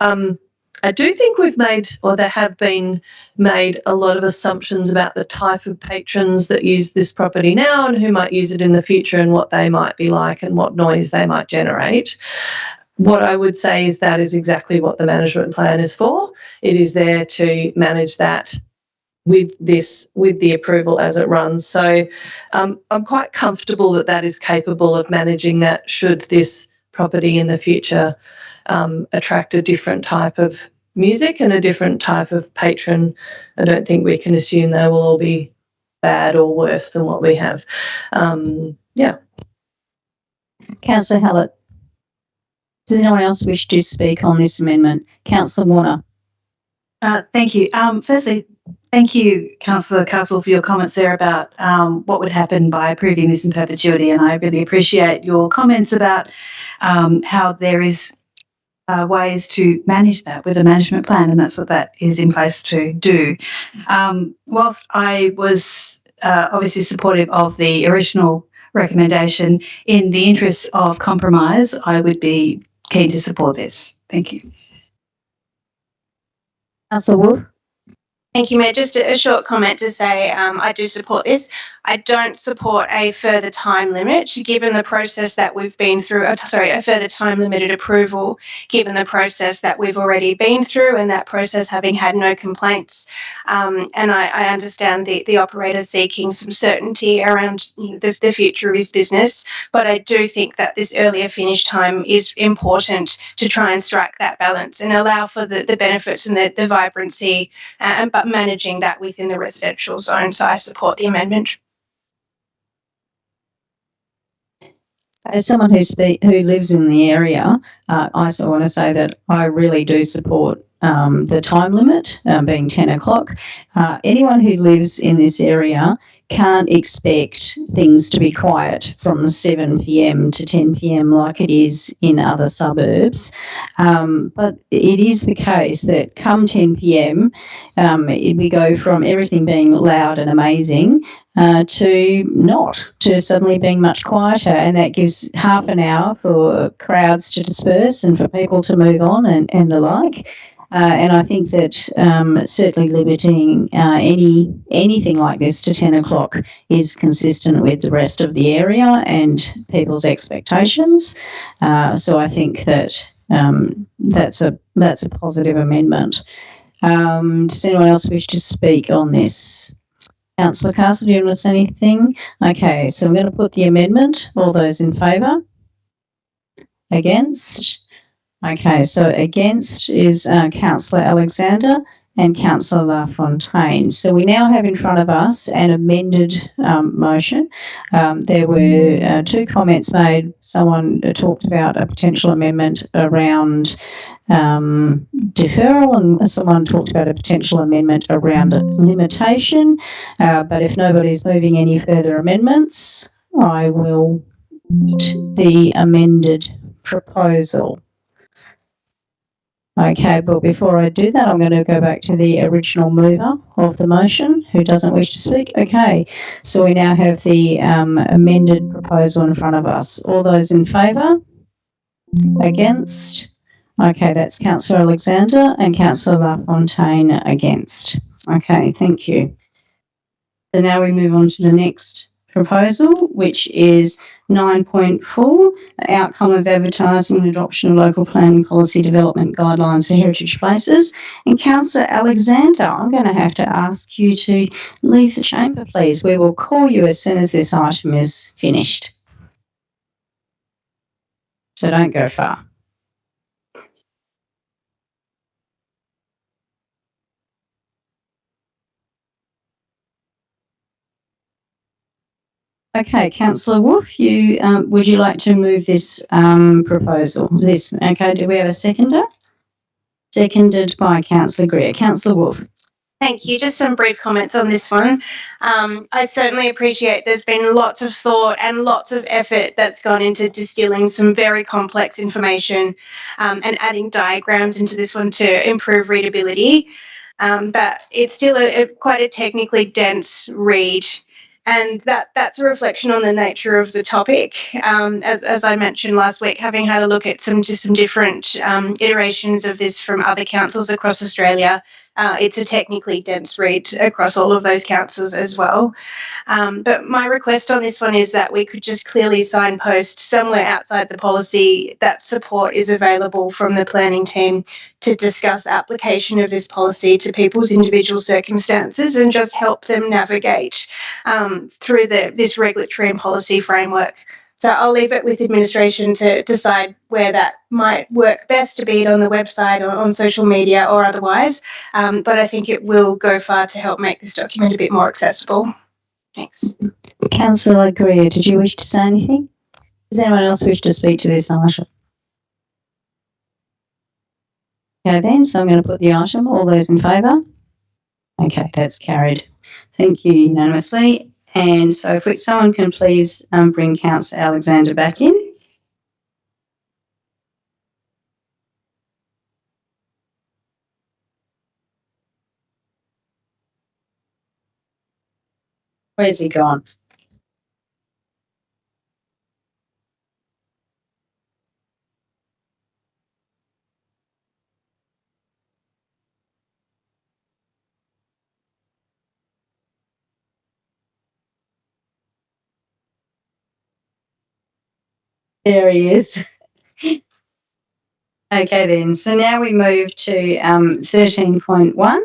I do think there have been made a lot of assumptions about the type of patrons that use this property now and who might use it in the future and what they might be like and what noise they might generate. What I would say is that is exactly what the management plan is for. It is there to manage that with the approval as it runs. So I'm quite comfortable that that is capable of managing that should this property in the future attract a different type of music and a different type of patron. I don't think we can assume they will all be bad or worse than what we have. Councillor Hallett. Does anyone else wish to speak on this amendment? Councillor Warner. Thank you. Firstly, thank you, Councillor Castle, for your comments there about what would happen by approving this in perpetuity, and I really appreciate your comments about how there is ways to manage that with a management plan, and that's what that is in place to do. Whilst I was obviously supportive of the original recommendation, in the interests of compromise, I would be keen to support this. Thank you. Councillor Wolf. Thank you, Mayor. Just a short comment to say I do support this. I don't support a further time limit given the process that we've been through, a further time limited approval given the process that we've already been through and that process having had no complaints. And I understand the operator seeking some certainty around the future of his business, but I do think that this earlier finish time is important to try and strike that balance and allow for the benefits and the vibrancy, but managing that within the residential zone. So I support the amendment. As someone who lives in the area, I also want to say that I really do support the time limit being 10 o'clock. Anyone who lives in this area can't expect things to be quiet from 7 p.m. to 10 p.m. like it is in other suburbs. But it is the case that come 10 p.m. We go from everything being loud and amazing to not, to suddenly being much quieter, and that gives half an hour for crowds to disperse and for people to move on and the like. And I think that certainly limiting anything like this to 10 o'clock is consistent with the rest of the area and people's expectations. So I think that that's a positive amendment. Does anyone else wish to speak on this? Councillor Castle, do you want to say anything? Okay, so I'm going to put the amendment. All those in favour? Against? Okay, so against is Councillor Alexander and Councillor LaFontaine. So we now have in front of us an amended motion. There were 2 comments made. Someone talked about a potential amendment around deferral, and someone talked about a potential amendment around a limitation. But if nobody's moving any further amendments, I will put the amended proposal. Okay, but before I do that, I'm going to go back to the original mover of the motion who doesn't wish to speak. Okay, so we now have the amended proposal in front of us. All those in favour? Against? Okay, that's Councillor Alexander and Councillor LaFontaine against. Okay, thank you. So now we move on to the next proposal, which is 9.4, the outcome of advertising and adoption of local planning policy development guidelines for heritage places. And Councillor Alexander, I'm going to have to ask you to leave the chamber, please. We will call you as soon as this item is finished. So don't go far. Okay, Councillor Wolf, you would you like to move this proposal? Okay, do we have a seconder? Seconded by Councillor Greer. Councillor Wolf. Thank you. Just some brief comments on this one. I certainly appreciate there's been lots of thought and lots of effort that's gone into distilling some very complex information and adding diagrams into this one to improve readability. But it's still quite a technically dense read. And that's a reflection on the nature of the topic. As I mentioned last week, having had a look at some different iterations of this from other councils across Australia, it's a technically dense read across all of those councils as well. But my request on this one is that we could just clearly signpost somewhere outside the policy that support is available from the planning team to discuss application of this policy to people's individual circumstances and just help them navigate through this regulatory and policy framework. So I'll leave it with administration to decide where that might work best, to be it on the website or on social media or otherwise. But I think it will go far to help make this document a bit more accessible. Thanks. Councillor Greer, did you wish to say anything? Does anyone else wish to speak to this item? Okay then, so I'm going to put the item. All those in favour? Okay, that's carried. Thank you unanimously. And so if someone can please bring Councillor Alexander back in. Where's he gone? There he is. Okay then, so now we move to 13.1,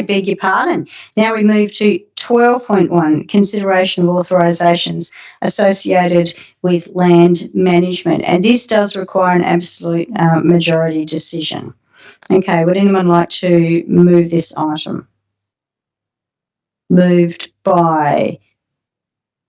beg your pardon. Now we move to 12.1, consideration of authorisations associated with land management. And this does require an absolute majority decision. Okay, would anyone like to move this item? Moved by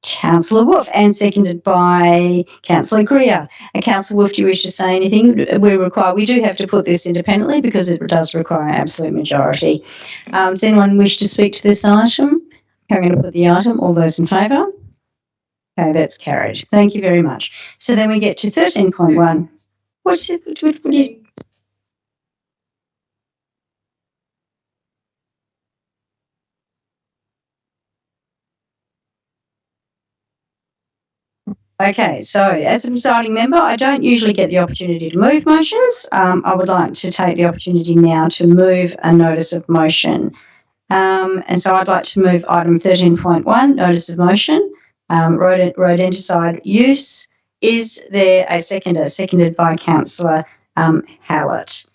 Councillor Wolf and seconded by Councillor Greer. And Councillor Wolf, do you wish to say anything? We do have to put this independently because it does require an absolute majority. Does anyone wish to speak to this item? I'm going to put the item. All those in favour? Okay, that's carried. Thank you very much. So then we get to 13.1. What do you... Okay, so as a presiding member, I don't usually get the opportunity to move motions. I would like to take the opportunity now to move a notice of motion. And so I'd like to move item 13.1, notice of motion, rodenticide use. Is there a seconder? Seconded by Councillor Howlett.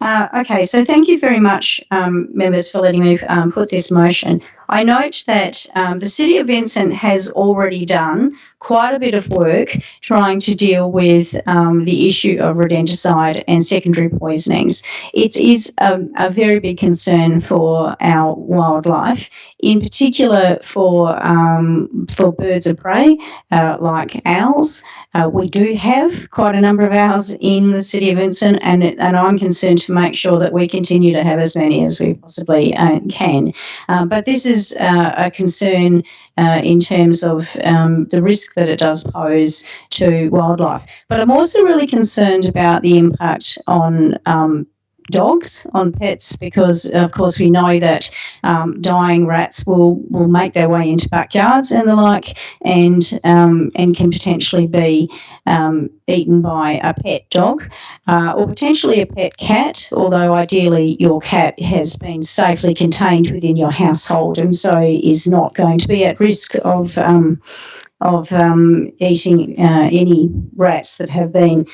Okay, so thank you very much, members, for letting me put this motion. I note that the City of Vincent has already done quite a bit of work trying to deal with the issue of rodenticide and secondary poisonings. It is a very big concern for our wildlife, in particular for birds of prey like owls. We do have quite a number of owls in the City of Vincent, and I'm concerned to make sure that we continue to have as many as we possibly can. But this is a concern in terms of the risk that it does pose to wildlife. But I'm also really concerned about the impact on dogs, on pets, because of course we know that dying rats will make their way into backyards and the like, and can potentially be eaten by a pet dog or potentially a pet cat, although ideally your cat has been safely contained within your household and so is not going to be at risk of eating any rats that have been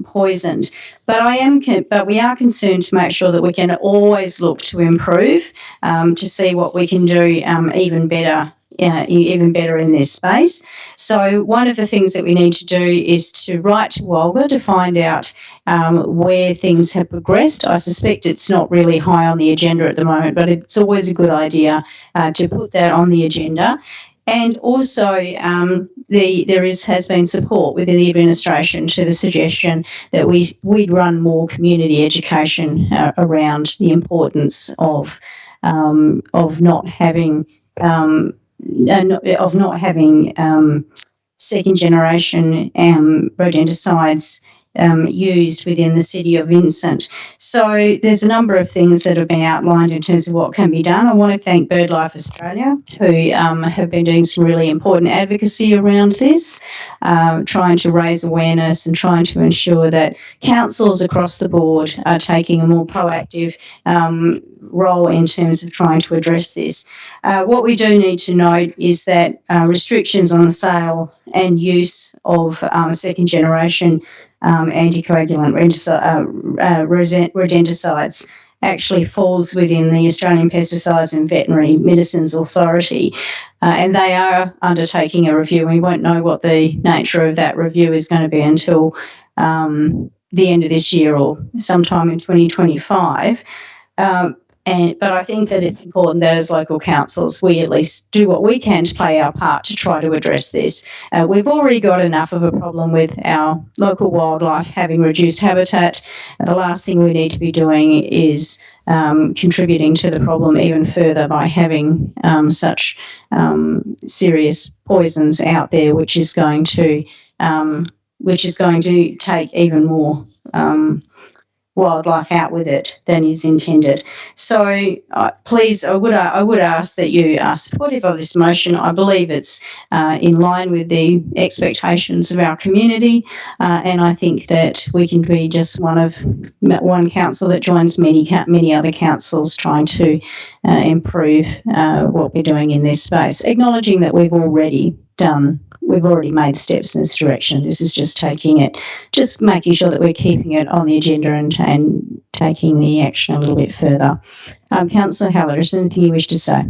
poisoned. But we are concerned to make sure that we can always look to improve, to see what we can do even better in this space. So one of the things that we need to do is to write to WALGA to find out where things have progressed. I suspect it's not really high on the agenda at the moment, but it's always a good idea to put that on the agenda. And also, there has been support within the administration to the suggestion that we'd run more community education around the importance of not having second generation rodenticides used within the City of Vincent. So there's a number of things that have been outlined in terms of what can be done. I want to thank BirdLife Australia, who have been doing some really important advocacy around this, trying to raise awareness and trying to ensure that councils across the board are taking a more proactive role in terms of trying to address this. What we do need to note is that restrictions on the sale and use of second generation anticoagulant rodenticides actually falls within the Australian Pesticides and Veterinary Medicines Authority, and they are undertaking a review. We won't know what the nature of that review is going to be until the end of this year or sometime in 2025. But I think that it's important that as local councils we at least do what we can to play our part to try to address this. We've already got enough of a problem with our local wildlife having reduced habitat. The last thing we need to be doing is contributing to the problem even further by having such serious poisons out there, which is going to take even more wildlife out with it than is intended. So please, I would ask that you are supportive of this motion. I believe it's in line with the expectations of our community, and I think that we can be just one council that joins many other councils trying to improve what we're doing in this space, acknowledging that we've already made steps in this direction. This is just making sure that we're keeping it on the agenda and taking the action a little bit further. Councillor Howlett, is there anything you wish to say?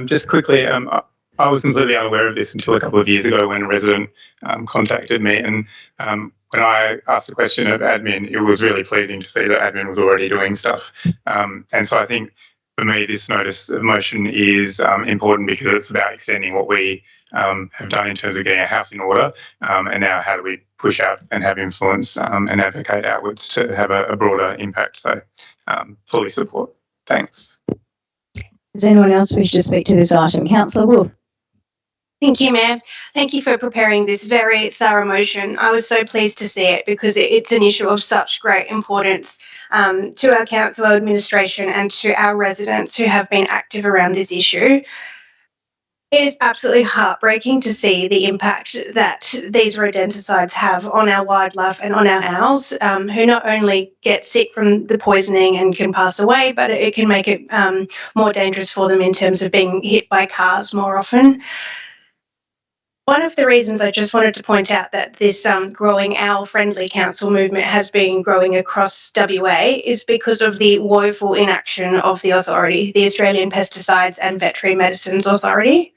Just quickly, I was completely unaware of this until a couple of years ago when a resident contacted me, and when I asked the question of admin, it was really pleasing to see that admin was already doing stuff. And so I think for me, this notice of motion is important because it's about extending what we have done in terms of getting our house in order, and now how do we push out and have influence and advocate outwards to have a broader impact. So fully support. Thanks. Does anyone else wish to speak to this item? Councillor Wolf. Thank you, Mayor. Thank you for preparing this very thorough motion. I was so pleased to see it because it's an issue of such great importance to our council administration and to our residents who have been active around this issue. It is absolutely heartbreaking to see the impact that these rodenticides have on our wildlife and on our owls, who not only get sick from the poisoning and can pass away, but it can make it more dangerous for them in terms of being hit by cars more often. One of the reasons I just wanted to point out that this growing owl-friendly council movement has been growing across WA is because of the woeful inaction of the authority, the Australian Pesticides and Veterinary Medicines Authority.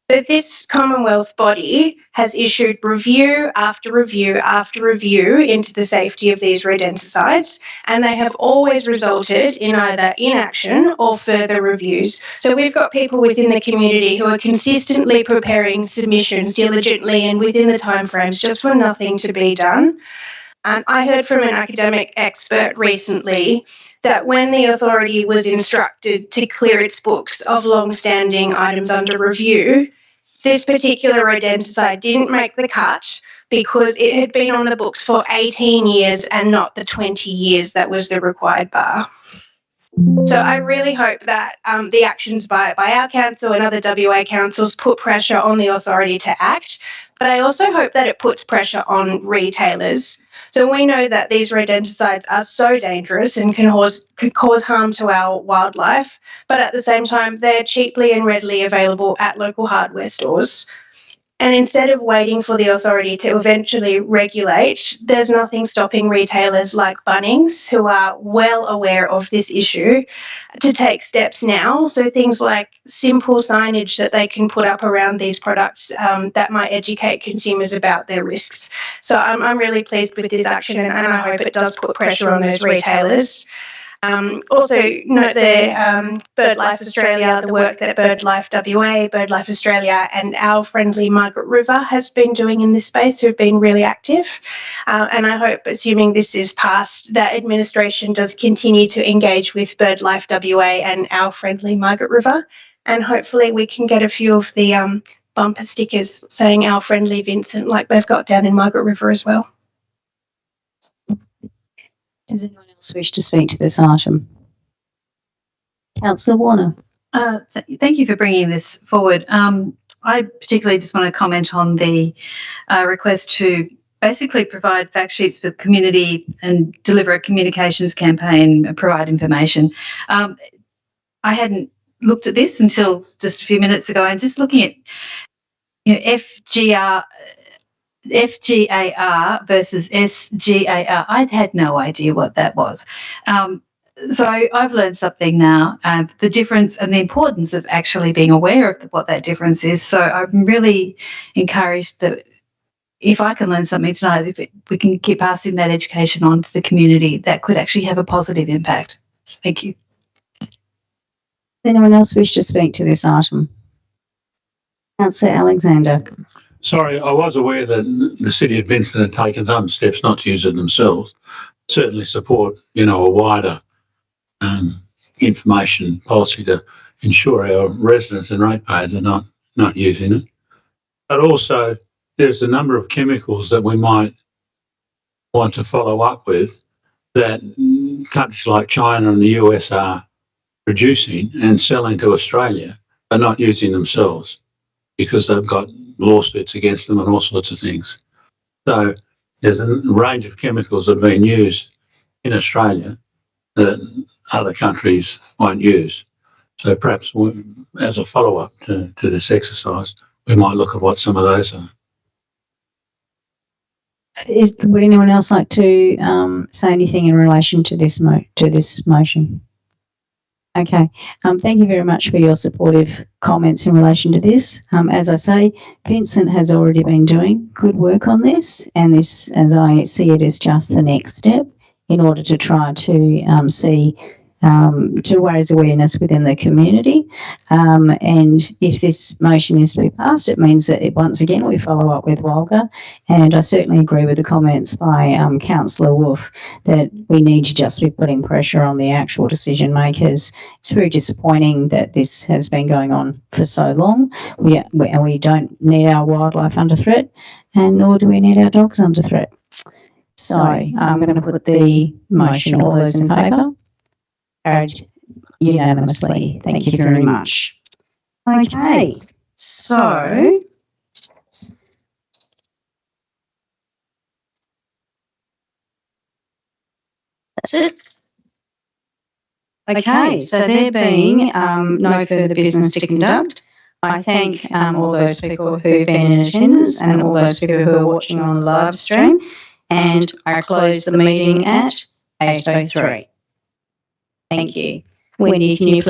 So this Commonwealth body has issued review after review after review into the safety of these rodenticides, and they have always resulted in either inaction or further reviews. So we've got people within the community who are consistently preparing submissions diligently and within the timeframes just for nothing to be done. And I heard from an academic expert recently that when the authority was instructed to clear its books of long-standing items under review, this particular rodenticide didn't make the cut because it had been on the books for 18 years and not the 20 years that was the required bar. So I really hope that the actions by our council and other WA councils put pressure on the authority to act, but I also hope that it puts pressure on retailers. So we know that these rodenticides are so dangerous and can cause harm to our wildlife, but at the same time, they're cheaply and readily available at local hardware stores. And instead of waiting for the authority to eventually regulate, there's nothing stopping retailers like Bunnings, who are well aware of this issue, to take steps now. So things like simple signage that they can put up around these products that might educate consumers about their risks. So I'm really pleased with this action, and I hope it does put pressure on those retailers. Also note there, BirdLife Australia, the work that BirdLife WA, BirdLife Australia and our friendly Margaret River has been doing in this space, who've been really active. And I hope, assuming this is passed, that administration does continue to engage with BirdLife WA and our friendly Margaret River. And hopefully we can get a few of the bumper stickers saying our friendly Vincent, like they've got down in Margaret River as well. Does anyone else wish to speak to this item? Councillor Warner. Thank you for bringing this forward. I particularly just want to comment on the request to basically provide fact sheets for the community and deliver a communications campaign and provide information. I hadn't looked at this until just a few minutes ago, and just looking at FGAR versus SGAR. I had no idea what that was. So I've learned something now, the difference and the importance of actually being aware of what that difference is. So I'm really encouraged that if I can learn something tonight, if we can keep passing that education on to the community, that could actually have a positive impact. So thank you. Does anyone else wish to speak to this item? Councillor Alexander. Sorry, I was aware that the City of Vincent had taken some steps not to use it themselves. Certainly support, a wider information policy to ensure our residents and ratepayers are not using it. But also, there's a number of chemicals that we might want to follow up with that countries like China and the US are producing and selling to Australia, but not using themselves because they've got lawsuits against them and all sorts of things. So there's a range of chemicals that are being used in Australia that other countries won't use. So perhaps as a follow-up to this exercise, we might look at what some of those are. Would anyone else like to say anything in relation to this motion? Okay. Thank you very much for your supportive comments in relation to this. As I say, Vincent has already been doing good work on this, and this, as I see it, is just the next step in order to try to to raise awareness within the community. And if this motion is to be passed, it means that once again we follow up with WALGA. And I certainly agree with the comments by Councillor Wolf that we need to just be putting pressure on the actual decision makers. It's very disappointing that this has been going on for so long. We don't need our wildlife under threat, and nor do we need our dogs under threat. So I'm going to put the motion. All those in favour? Carried unanimously. Thank you very much. Okay. So that's it. Okay, so there being no further business to conduct, I thank all those people who've been in attendance and all those people who are watching on the live stream, and I close the meeting at 8:03. Thank you. Wendy, can you